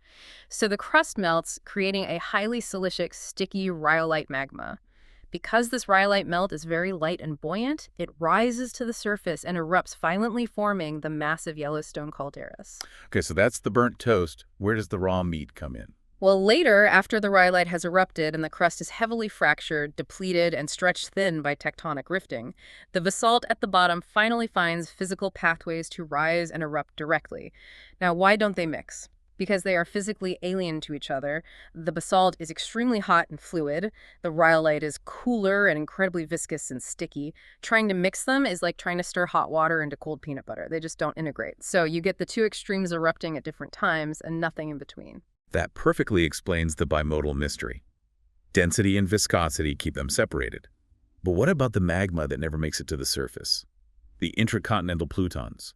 So the crust melts, creating a highly silicic, sticky rhyolite magma. Because this rhyolite melt is very light and buoyant, it rises to the surface and erupts violently, forming the massive Yellowstone calderas. Okay, so that's the burnt toast. Where does the raw meat come in? Well, later, after the rhyolite has erupted and the crust is heavily fractured, depleted, and stretched thin by tectonic rifting, the basalt at the bottom finally finds physical pathways to rise and erupt directly. Now, why don't they mix? Because they are physically alien to each other. The basalt is extremely hot and fluid. The rhyolite is cooler and incredibly viscous and sticky. Trying to mix them is like trying to stir hot water into cold peanut butter. They just don't integrate. So you get the two extremes erupting at different times and nothing in between. That perfectly explains the bimodal mystery. Density and viscosity keep them separated. But what about the magma that never makes it to the surface? The intracontinental plutons.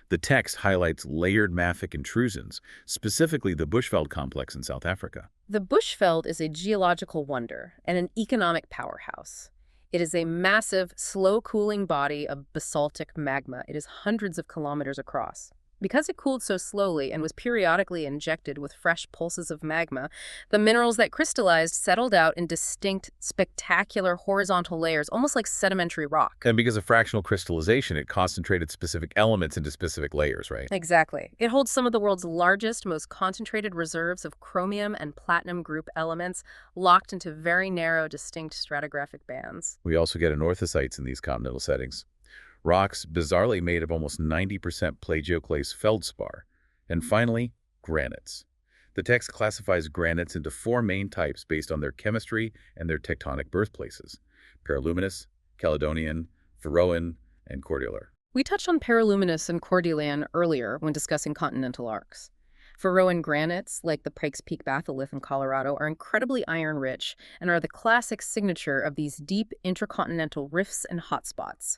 The text highlights layered mafic intrusions, specifically the Bushveld complex in South Africa. The Bushveld is a geological wonder and an economic powerhouse. It is a massive, slow-cooling body of basaltic magma. It is hundreds of kilometers across. Because it cooled so slowly and was periodically injected with fresh pulses of magma, the minerals that crystallized settled out in distinct, spectacular horizontal layers, almost like sedimentary rock. And because of fractional crystallization, it concentrated specific elements into specific layers, right? Exactly. It holds some of the world's largest, most concentrated reserves of chromium and platinum group elements locked into very narrow, distinct stratigraphic bands. We also get anorthosites in these continental settings. Rocks bizarrely made of almost 90% plagioclase feldspar. And finally, granites. The text classifies granites into four main types based on their chemistry and their tectonic birthplaces: paraluminous, Caledonian, Feroan, and cordylar. We touched on paraluminous and cordilleran earlier when discussing continental arcs. Feroan granites, like the Pikes Peak batholith in Colorado, are incredibly iron-rich and are the classic signature of these deep intercontinental rifts and hotspots.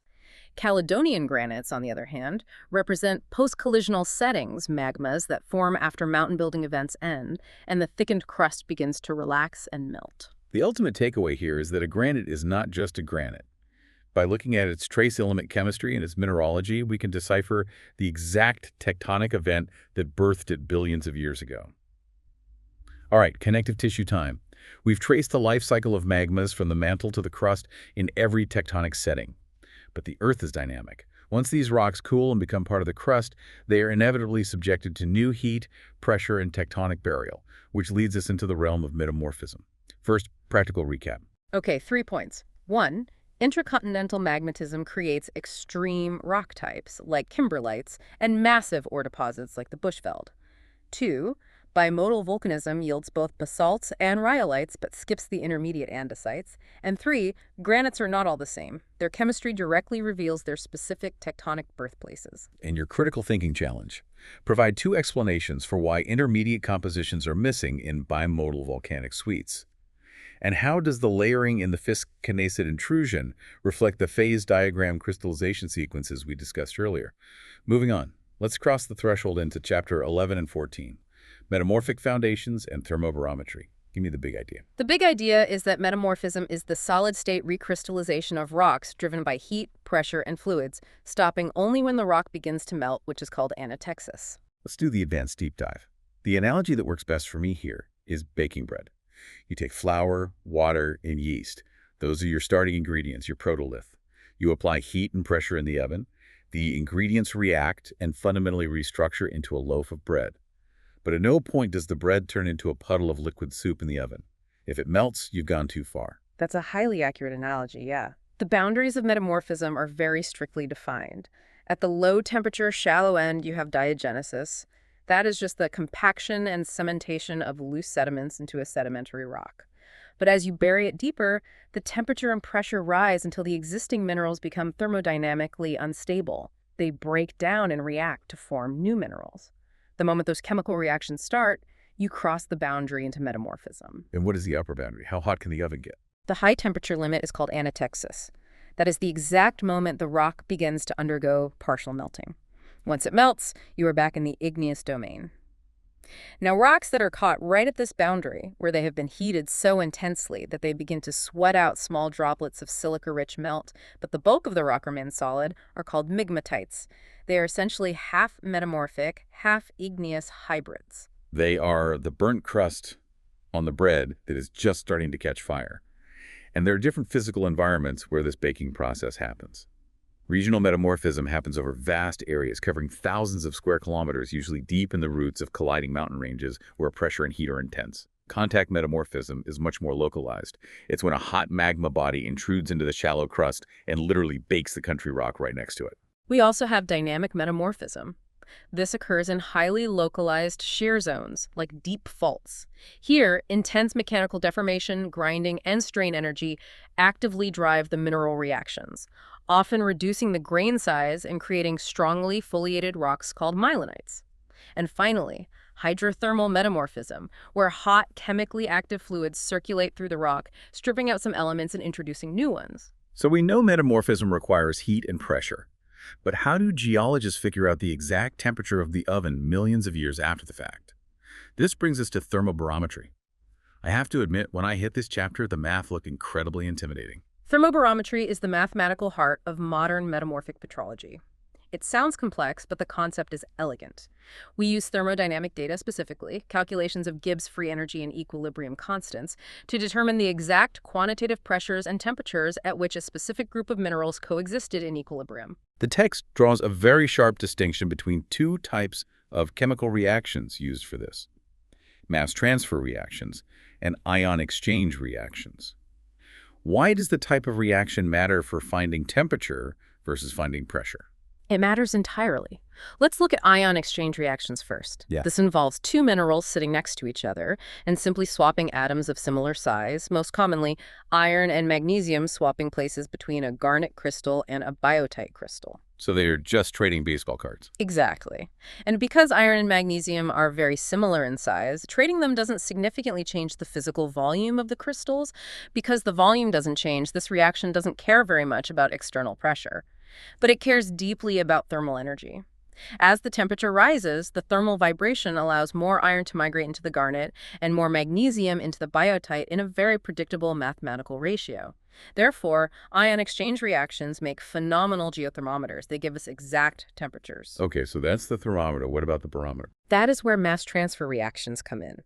Caledonian granites, on the other hand, represent post-collisional settings, magmas that form after mountain-building events end, and the thickened crust begins to relax and melt. The ultimate takeaway here is that a granite is not just a granite. By looking at its trace element chemistry and its mineralogy, we can decipher the exact tectonic event that birthed it billions of years ago. All right, connective tissue time. We've traced the life cycle of magmas from the mantle to the crust in every tectonic setting. But the Earth is dynamic. Once these rocks cool and become part of the crust, they are inevitably subjected to new heat, pressure, and tectonic burial, which leads us into the realm of metamorphism. First, practical recap. Okay, 3 points. 1, intracontinental magmatism creates extreme rock types, like kimberlites, and massive ore deposits, like the Bushveld. 2, bimodal volcanism yields both basalts and rhyolites, but skips the intermediate andesites. And 3, granites are not all the same. Their chemistry directly reveals their specific tectonic birthplaces. And your critical thinking challenge. Provide 2 explanations for why intermediate compositions are missing in bimodal volcanic suites. And how does the layering in the Fisk-Knesset intrusion reflect the phase diagram crystallization sequences we discussed earlier? Moving on, let's cross the threshold into Chapter 11 and 14. Metamorphic foundations and thermobarometry. Give me the big idea. The big idea is that metamorphism is the solid-state recrystallization of rocks driven by heat, pressure, and fluids, stopping only when the rock begins to melt, which is called anatexis. Let's do the advanced deep dive. The analogy that works best for me here is baking bread. You take flour, water, and yeast. Those are your starting ingredients, your protolith. You apply heat and pressure in the oven. The ingredients react and fundamentally restructure into a loaf of bread. But at no point does the bread turn into a puddle of liquid soup in the oven. If it melts, you've gone too far. That's a highly accurate analogy, yeah. The boundaries of metamorphism are very strictly defined. At the low-temperature, shallow end, you have diagenesis. That is just the compaction and cementation of loose sediments into a sedimentary rock. But as you bury it deeper, the temperature and pressure rise until the existing minerals become thermodynamically unstable. They break down and react to form new minerals. The moment those chemical reactions start, you cross the boundary into metamorphism. And what is the upper boundary? How hot can the oven get? The high temperature limit is called anatexis. That is the exact moment the rock begins to undergo partial melting. Once it melts, you are back in the igneous domain. Now, rocks that are caught right at this boundary, where they have been heated so intensely that they begin to sweat out small droplets of silica-rich melt, but the bulk of the rock remains solid, are called migmatites. They are essentially half metamorphic, half igneous hybrids. They are the burnt crust on the bread that is just starting to catch fire. And there are different physical environments where this baking process happens. Regional metamorphism happens over vast areas, covering thousands of square kilometers, usually deep in the roots of colliding mountain ranges where pressure and heat are intense. Contact metamorphism is much more localized. It's when a hot magma body intrudes into the shallow crust and literally bakes the country rock right next to it. We also have dynamic metamorphism. This occurs in highly localized shear zones, like deep faults. Here, intense mechanical deformation, grinding, and strain energy actively drive the mineral reactions, often reducing the grain size and creating strongly foliated rocks called mylanites. And finally, hydrothermal metamorphism, where hot, chemically active fluids circulate through the rock, stripping out some elements and introducing new ones. So we know metamorphism requires heat and pressure. But how do geologists figure out the exact temperature of the oven millions of years after the fact? This brings us to thermobarometry. I have to admit, when I hit this chapter, the math looked incredibly intimidating. Thermobarometry is the mathematical heart of modern metamorphic petrology. It sounds complex, but the concept is elegant. We use thermodynamic data specifically, calculations of Gibbs free energy and equilibrium constants, to determine the exact quantitative pressures and temperatures at which a specific group of minerals coexisted in equilibrium. The text draws a very sharp distinction between 2 types of chemical reactions used for this: mass transfer reactions and ion exchange reactions. Why does the type of reaction matter for finding temperature versus finding pressure? It matters entirely. Let's look at ion exchange reactions first. Yeah. This involves 2 minerals sitting next to each other and simply swapping atoms of similar size, most commonly iron and magnesium swapping places between a garnet crystal and a biotite crystal. So they're just trading baseball cards. Exactly. And because iron and magnesium are very similar in size, trading them doesn't significantly change the physical volume of the crystals. Because the volume doesn't change, this reaction doesn't care very much about external pressure. but it cares deeply about thermal energy. As the temperature rises, the thermal vibration allows more iron to migrate into the garnet and more magnesium into the biotite in a very predictable mathematical ratio. Therefore, ion exchange reactions make phenomenal geothermometers. They give us exact temperatures. Okay, so that's the thermometer. What about the barometer? That is where mass transfer reactions come in.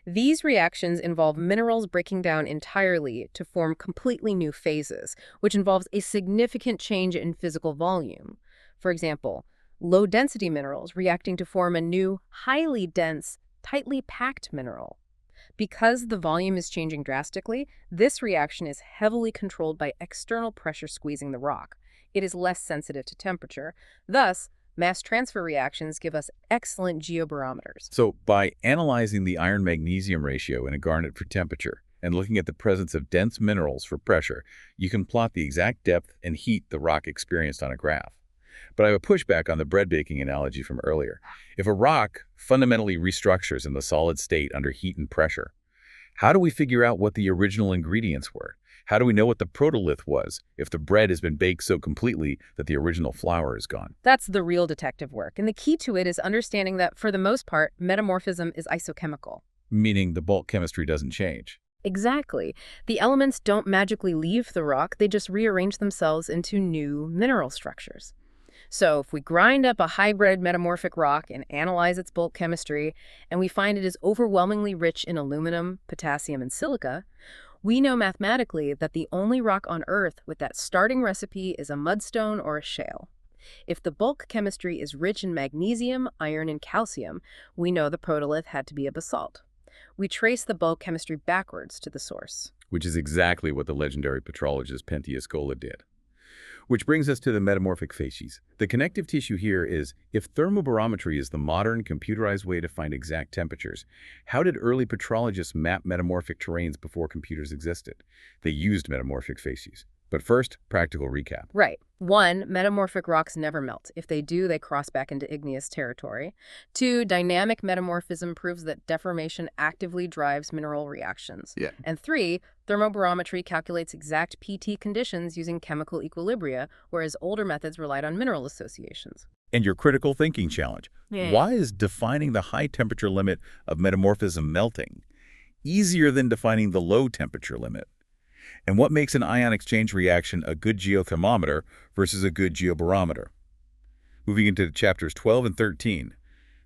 These reactions involve minerals breaking down entirely to form completely new phases, which involves a significant change in physical volume. For example, low-density minerals reacting to form a new, highly dense, tightly packed mineral. Because the volume is changing drastically, this reaction is heavily controlled by external pressure squeezing the rock. It is less sensitive to temperature. Thus, mass transfer reactions give us excellent geobarometers. So by analyzing the iron-magnesium ratio in a garnet for temperature and looking at the presence of dense minerals for pressure, you can plot the exact depth and heat the rock experienced on a graph. But I have a pushback on the bread baking analogy from earlier. If a rock fundamentally restructures in the solid state under heat and pressure, how do we figure out what the original ingredients were? How do we know what the protolith was if the bread has been baked so completely that the original flour is gone? That's the real detective work, and the key to it is understanding that, for the most part, metamorphism is isochemical. Meaning the bulk chemistry doesn't change. Exactly. The elements don't magically leave the rock, they just rearrange themselves into new mineral structures. So if we grind up a hybrid metamorphic rock and analyze its bulk chemistry, and we find it is overwhelmingly rich in aluminum, potassium, and silica, we know mathematically that the only rock on Earth with that starting recipe is a mudstone or a shale. If the bulk chemistry is rich in magnesium, iron, and calcium, we know the protolith had to be a basalt. We trace the bulk chemistry backwards to the source. Which is exactly what the legendary petrologist Pentheus did. Which brings us to the metamorphic facies. The connective tissue here is, if thermobarometry is the modern computerized way to find exact temperatures, how did early petrologists map metamorphic terrains before computers existed? They used metamorphic facies. But first, practical recap. Right. 1, metamorphic rocks never melt. If they do, they cross back into igneous territory. 2, dynamic metamorphism proves that deformation actively drives mineral reactions. Yeah. And 3, thermobarometry calculates exact PT conditions using chemical equilibria, whereas older methods relied on mineral associations. And your critical thinking challenge. Yeah. Why is defining the high temperature limit of metamorphism melting easier than defining the low temperature limit? And what makes an ion exchange reaction a good geothermometer versus a good geobarometer? Moving into chapters 12 and 13,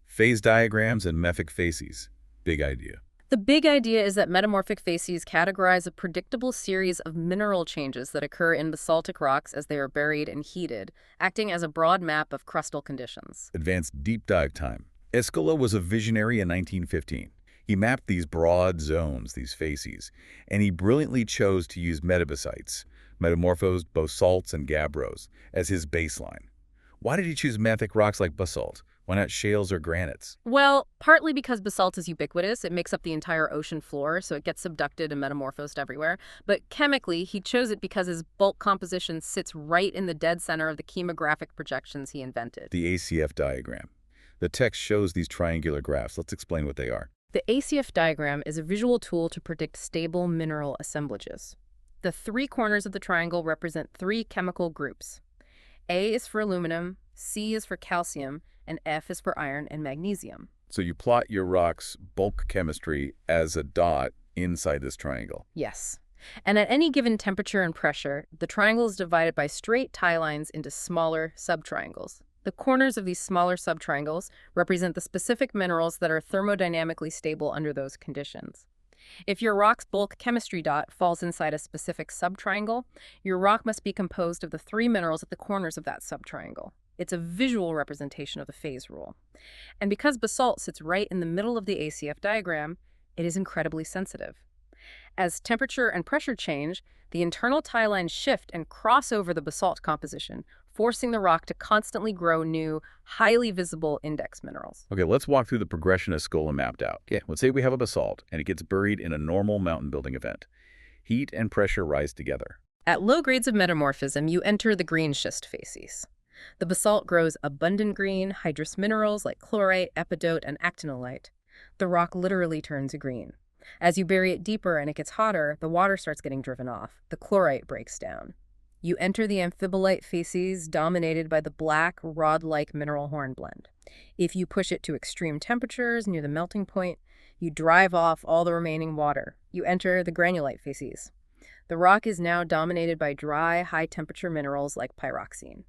phase diagrams and metamorphic facies. Big idea. The big idea is that metamorphic facies categorize a predictable series of mineral changes that occur in basaltic rocks as they are buried and heated, acting as a broad map of crustal conditions. Advanced deep dive time. Escola was a visionary in 1915. He mapped these broad zones, these facies, and he brilliantly chose to use metabasites, metamorphosed basalts and gabbros, as his baseline. Why did he choose mafic rocks like basalt? Why not shales or granites? Well, partly because basalt is ubiquitous. It makes up the entire ocean floor, so it gets subducted and metamorphosed everywhere. But chemically, he chose it because his bulk composition sits right in the dead center of the chemographic projections he invented. The ACF diagram. The text shows these triangular graphs. Let's explain what they are. The ACF diagram is a visual tool to predict stable mineral assemblages. The 3 corners of the triangle represent 3 chemical groups. A is for aluminum, C is for calcium, and F is for iron and magnesium. So you plot your rock's bulk chemistry as a dot inside this triangle. Yes. And at any given temperature and pressure, the triangle is divided by straight tie lines into smaller subtriangles. The corners of these smaller subtriangles represent the specific minerals that are thermodynamically stable under those conditions. If your rock's bulk chemistry dot falls inside a specific subtriangle, your rock must be composed of the 3 minerals at the corners of that subtriangle. It's a visual representation of the phase rule. And because basalt sits right in the middle of the ACF diagram, it is incredibly sensitive. As temperature and pressure change, the internal tie lines shift and cross over the basalt composition, forcing the rock to constantly grow new, highly visible index minerals. Okay, let's walk through the progression Escola mapped out. Okay, let's say we have a basalt, and it gets buried in a normal mountain building event. Heat and pressure rise together. At low grades of metamorphism, you enter the green schist facies. The basalt grows abundant green, hydrous minerals like chlorite, epidote, and actinolite. The rock literally turns green. As you bury it deeper and it gets hotter, the water starts getting driven off. The chlorite breaks down. You enter the amphibolite facies dominated by the black, rod-like mineral hornblende. If you push it to extreme temperatures near the melting point, you drive off all the remaining water. You enter the granulite facies. The rock is now dominated by dry, high-temperature minerals like pyroxene.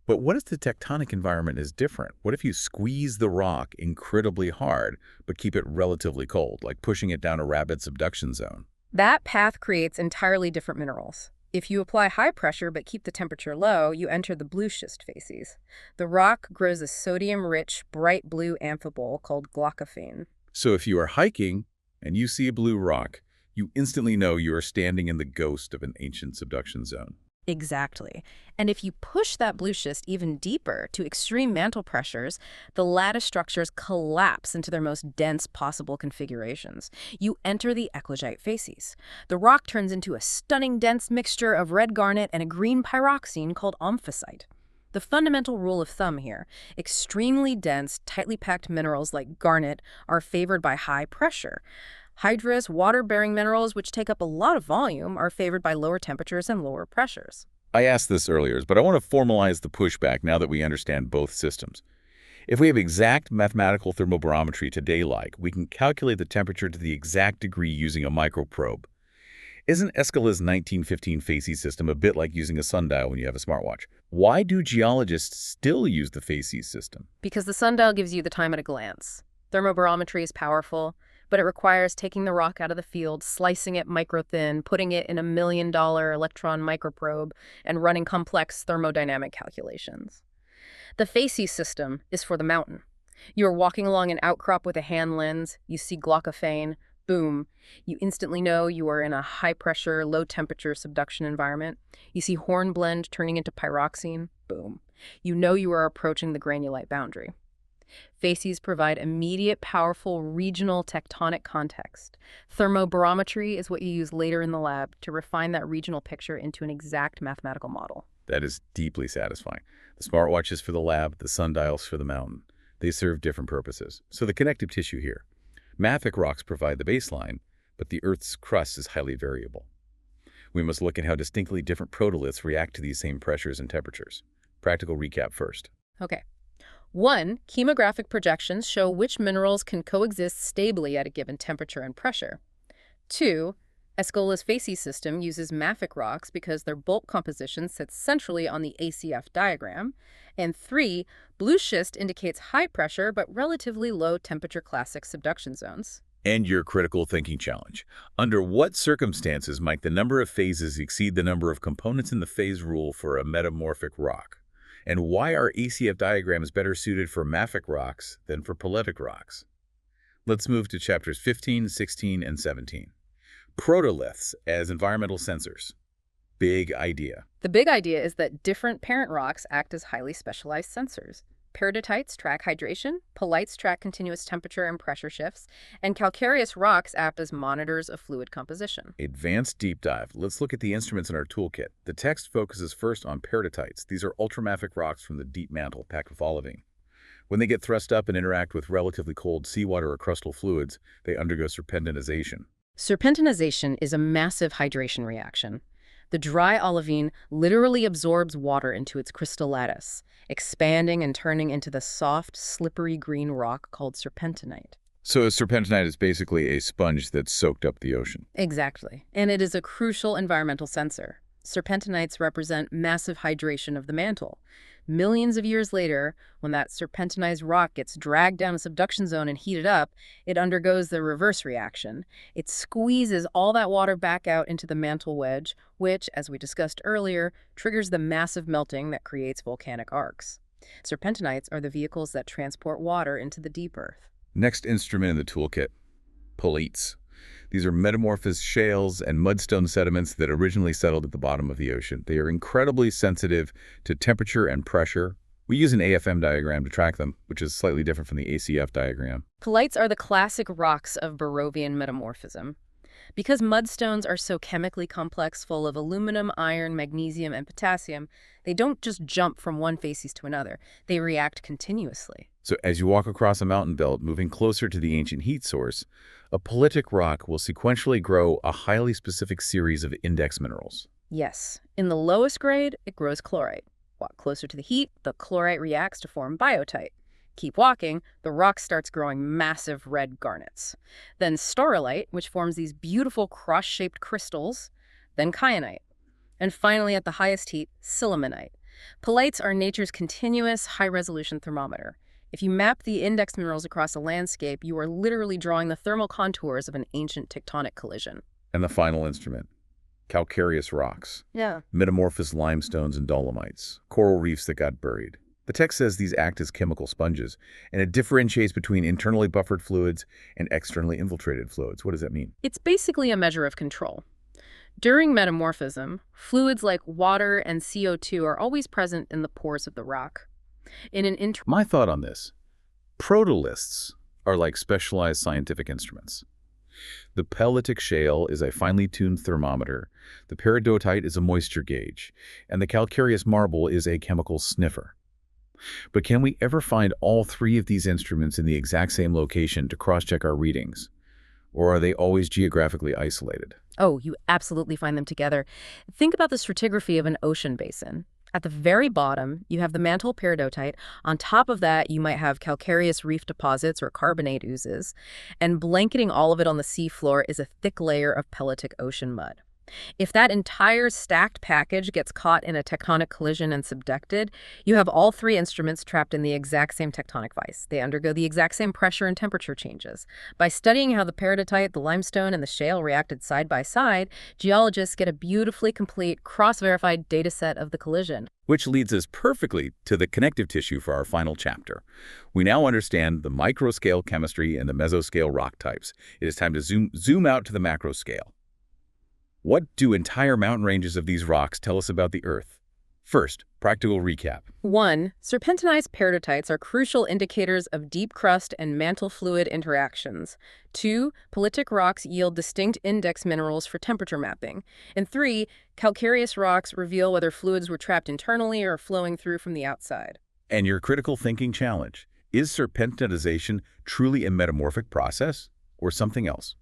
But what if the tectonic environment is different? What if you squeeze the rock incredibly hard, but keep it relatively cold, like pushing it down a rapid subduction zone? That path creates entirely different minerals. If you apply high pressure but keep the temperature low, you enter the blue schist facies. The rock grows a sodium-rich, bright blue amphibole called glaucophane. So if you are hiking and you see a blue rock, you instantly know you are standing in the ghost of an ancient subduction zone. Exactly. And if you push that blue schist even deeper to extreme mantle pressures, the lattice structures collapse into their most dense possible configurations. You enter the eclogite facies. The rock turns into a stunning dense mixture of red garnet and a green pyroxene called omphacite. The fundamental rule of thumb here: extremely dense, tightly packed minerals like garnet are favored by high pressure. Hydrous, water-bearing minerals, which take up a lot of volume, are favored by lower temperatures and lower pressures. I asked this earlier, but I want to formalize the pushback now that we understand both systems. If we have exact mathematical thermobarometry today-like, we can calculate the temperature to the exact degree using a microprobe. Isn't Escala's 1915 facies system a bit like using a sundial when you have a smartwatch? Why do geologists still use the facies system? Because the sundial gives you the time at a glance. Thermobarometry is powerful, but it requires taking the rock out of the field, slicing it micro-thin, putting it in a $1 million electron microprobe, and running complex thermodynamic calculations. The facies system is for the mountain. You are walking along an outcrop with a hand lens, you see glaucophane, boom. You instantly know you are in a high-pressure, low-temperature subduction environment. You see hornblende turning into pyroxene, boom. You know you are approaching the granulite boundary. Facies provide immediate, powerful regional tectonic context. Thermobarometry is what you use later in the lab to refine that regional picture into an exact mathematical model. That is deeply satisfying. The smartwatch is for the lab, the sundial's for the mountain. They serve different purposes. So the connective tissue here. Mafic rocks provide the baseline, but the Earth's crust is highly variable. We must look at how distinctly different protoliths react to these same pressures and temperatures. Practical recap first. Okay. 1. Chemographic projections show which minerals can coexist stably at a given temperature and pressure. 2. Escola's facies system uses mafic rocks because their bulk composition sits centrally on the ACF diagram. And 3. Blue schist indicates high pressure but relatively low temperature classic subduction zones. And your critical thinking challenge. Under what circumstances might the number of phases exceed the number of components in the phase rule for a metamorphic rock? And why are ACF diagrams better suited for mafic rocks than for paletic rocks? Let's move to chapters 15, 16, and 17. Protoliths as environmental sensors. Big idea. The big idea is that different parent rocks act as highly specialized sensors. Peridotites track hydration, palites track continuous temperature and pressure shifts, and calcareous rocks act as monitors of fluid composition. Advanced deep dive. Let's look at the instruments in our toolkit. The text focuses first on peridotites. These are ultramafic rocks from the deep mantle packed with olivine. When they get thrust up and interact with relatively cold seawater or crustal fluids, they undergo serpentinization. Serpentinization is a massive hydration reaction. The dry olivine literally absorbs water into its crystal lattice, expanding and turning into the soft, slippery green rock called serpentinite. So a serpentinite is basically a sponge that soaked up the ocean. Exactly. And it is a crucial environmental sensor. Serpentinites represent massive hydration of the mantle. Millions of years later, when that serpentinized rock gets dragged down a subduction zone and heated up, it undergoes the reverse reaction. It squeezes all that water back out into the mantle wedge, which, as we discussed earlier, triggers the massive melting that creates volcanic arcs. Serpentinites are the vehicles that transport water into the deep earth. Next instrument in the toolkit, palites. These are metamorphous shales and mudstone sediments that originally settled at the bottom of the ocean. They are incredibly sensitive to temperature and pressure. We use an AFM diagram to track them, which is slightly different from the ACF diagram. Palites are the classic rocks of Barovian metamorphism. Because mudstones are so chemically complex, full of aluminum, iron, magnesium, and potassium, they don't just jump from one facies to another. They react continuously. So as you walk across a mountain belt, moving closer to the ancient heat source, a palitic rock will sequentially grow a highly specific series of index minerals. Yes. In the lowest grade, it grows chlorite. Walk closer to the heat, the chlorite reacts to form biotite. Keep walking, the rock starts growing massive red garnets. Then staurolite, which forms these beautiful cross-shaped crystals. Then kyanite. And finally, at the highest heat, sillimanite. Pilites are nature's continuous, high-resolution thermometer. If you map the index minerals across a landscape, you are literally drawing the thermal contours of an ancient tectonic collision. And the final instrument, calcareous rocks, Yeah. metamorphous limestones and dolomites, coral reefs that got buried. The text says these act as chemical sponges, and it differentiates between internally buffered fluids and externally infiltrated fluids. What does that mean? It's basically a measure of control. During metamorphism, fluids like water and CO2 are always present in the pores of the rock. My thought on this, protoliths are like specialized scientific instruments. The pelitic shale is a finely tuned thermometer, the peridotite is a moisture gauge, and the calcareous marble is a chemical sniffer. But can we ever find all three of these instruments in the exact same location to cross-check our readings? Or are they always geographically isolated? Oh, you absolutely find them together. Think about the stratigraphy of an ocean basin. At the very bottom, you have the mantle peridotite. On top of that, you might have calcareous reef deposits or carbonate oozes. And blanketing all of it on the seafloor is a thick layer of pelitic ocean mud. If that entire stacked package gets caught in a tectonic collision and subducted, you have all three instruments trapped in the exact same tectonic vise. They undergo the exact same pressure and temperature changes. By studying how the peridotite, the limestone, and the shale reacted side by side, geologists get a beautifully complete, cross-verified data set of the collision. Which leads us perfectly to the connective tissue for our final chapter. We now understand the microscale chemistry and the mesoscale rock types. It is time to zoom out to the macro scale. What do entire mountain ranges of these rocks tell us about the Earth? First, practical recap. 1. Serpentinized peridotites are crucial indicators of deep crust and mantle fluid interactions. 2. Pilitic rocks yield distinct index minerals for temperature mapping. And 3. Calcareous rocks reveal whether fluids were trapped internally or flowing through from the outside. And your critical thinking challenge. Is serpentinization truly a metamorphic process or something else?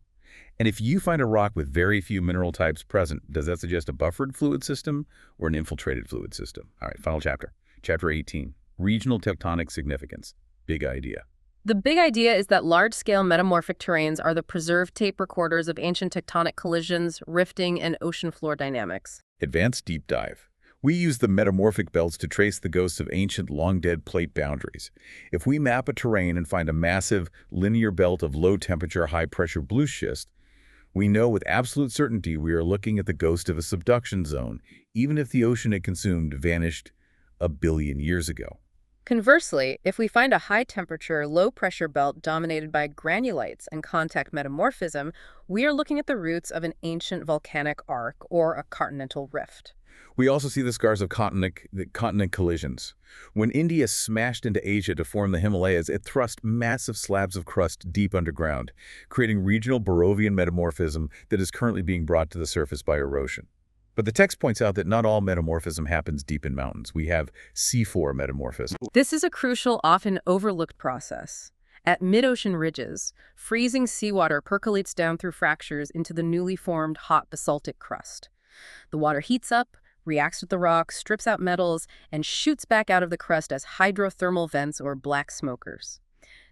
And if you find a rock with very few mineral types present, does that suggest a buffered fluid system or an infiltrated fluid system? All right, final chapter. Chapter 18, regional tectonic significance. Big idea. The big idea is that large-scale metamorphic terrains are the preserved tape recorders of ancient tectonic collisions, rifting, and ocean floor dynamics. Advanced deep dive. We use the metamorphic belts to trace the ghosts of ancient long-dead plate boundaries. If we map a terrain and find a massive linear belt of low-temperature, high-pressure blue schist, we know with absolute certainty we are looking at the ghost of a subduction zone, even if the ocean it consumed vanished a billion years ago. Conversely, if we find a high-temperature, low-pressure belt dominated by granulites and contact metamorphism, we are looking at the roots of an ancient volcanic arc or a continental rift. We also see the scars of continent collisions. When India smashed into Asia to form the Himalayas, it thrust massive slabs of crust deep underground, creating regional Barrovian metamorphism that is currently being brought to the surface by erosion. But the text points out that not all metamorphism happens deep in mountains. We have seafloor metamorphism. This is a crucial, often overlooked process. At mid-ocean ridges, freezing seawater percolates down through fractures into the newly formed hot basaltic crust. The water heats up, reacts with the rock, strips out metals, and shoots back out of the crust as hydrothermal vents or black smokers.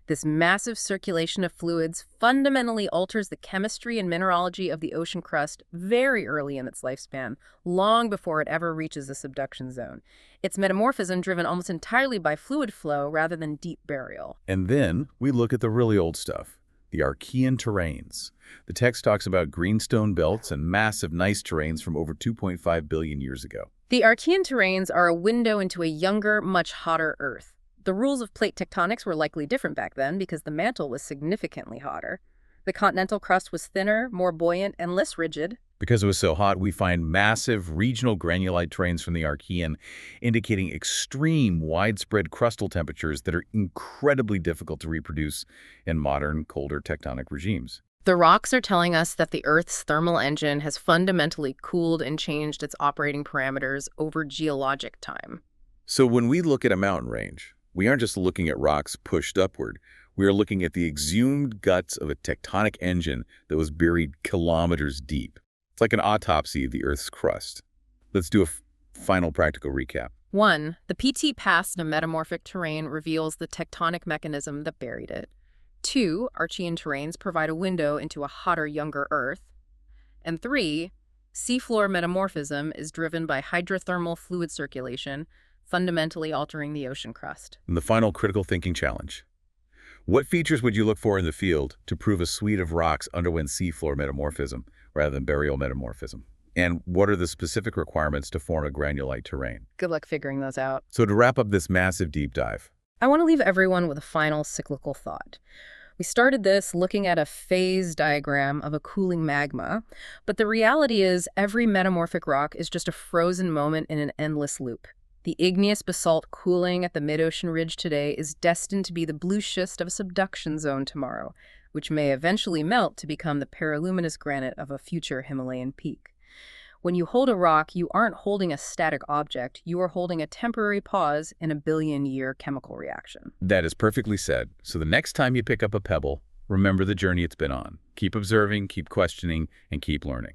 This massive circulation of fluids fundamentally alters the chemistry and mineralogy of the ocean crust very early in its lifespan, long before it ever reaches the subduction zone. It's metamorphism driven almost entirely by fluid flow rather than deep burial. And then we look at the really old stuff, the Archean terrains. The text talks about greenstone belts and massive gneiss terrains from over 2.5 billion years ago. The Archean terrains are a window into a younger, much hotter Earth. The rules of plate tectonics were likely different back then because the mantle was significantly hotter. The continental crust was thinner, more buoyant, and less rigid. Because it was so hot, we find massive regional granulite terrains from the Archean, indicating extreme, widespread crustal temperatures that are incredibly difficult to reproduce in modern, colder tectonic regimes. The rocks are telling us that the Earth's thermal engine has fundamentally cooled and changed its operating parameters over geologic time. So when we look at a mountain range, we aren't just looking at rocks pushed upward. We are looking at the exhumed guts of a tectonic engine that was buried kilometers deep. It's like an autopsy of the Earth's crust. Let's do a final practical recap. 1. The PT pass in a metamorphic terrain reveals the tectonic mechanism that buried it. 2. Archean terrains provide a window into a hotter, younger Earth. And 3. Seafloor metamorphism is driven by hydrothermal fluid circulation, fundamentally altering the ocean crust. And the final critical thinking challenge. What features would you look for in the field to prove a suite of rocks underwent seafloor metamorphism rather than burial metamorphism? And what are the specific requirements to form a granulite terrain? Good luck figuring those out. So to wrap up this massive deep dive, I want to leave everyone with a final cyclical thought. We started this looking at a phase diagram of a cooling magma, but the reality is every metamorphic rock is just a frozen moment in an endless loop. The igneous basalt cooling at the mid-ocean ridge today is destined to be the blue schist of a subduction zone tomorrow, which may eventually melt to become the periluminous granite of a future Himalayan peak. When you hold a rock, you aren't holding a static object, you are holding a temporary pause in a billion-year chemical reaction. that is perfectly said. So the next time you pick up a pebble, remember the journey it's been on. Keep observing, keep questioning, and keep learning.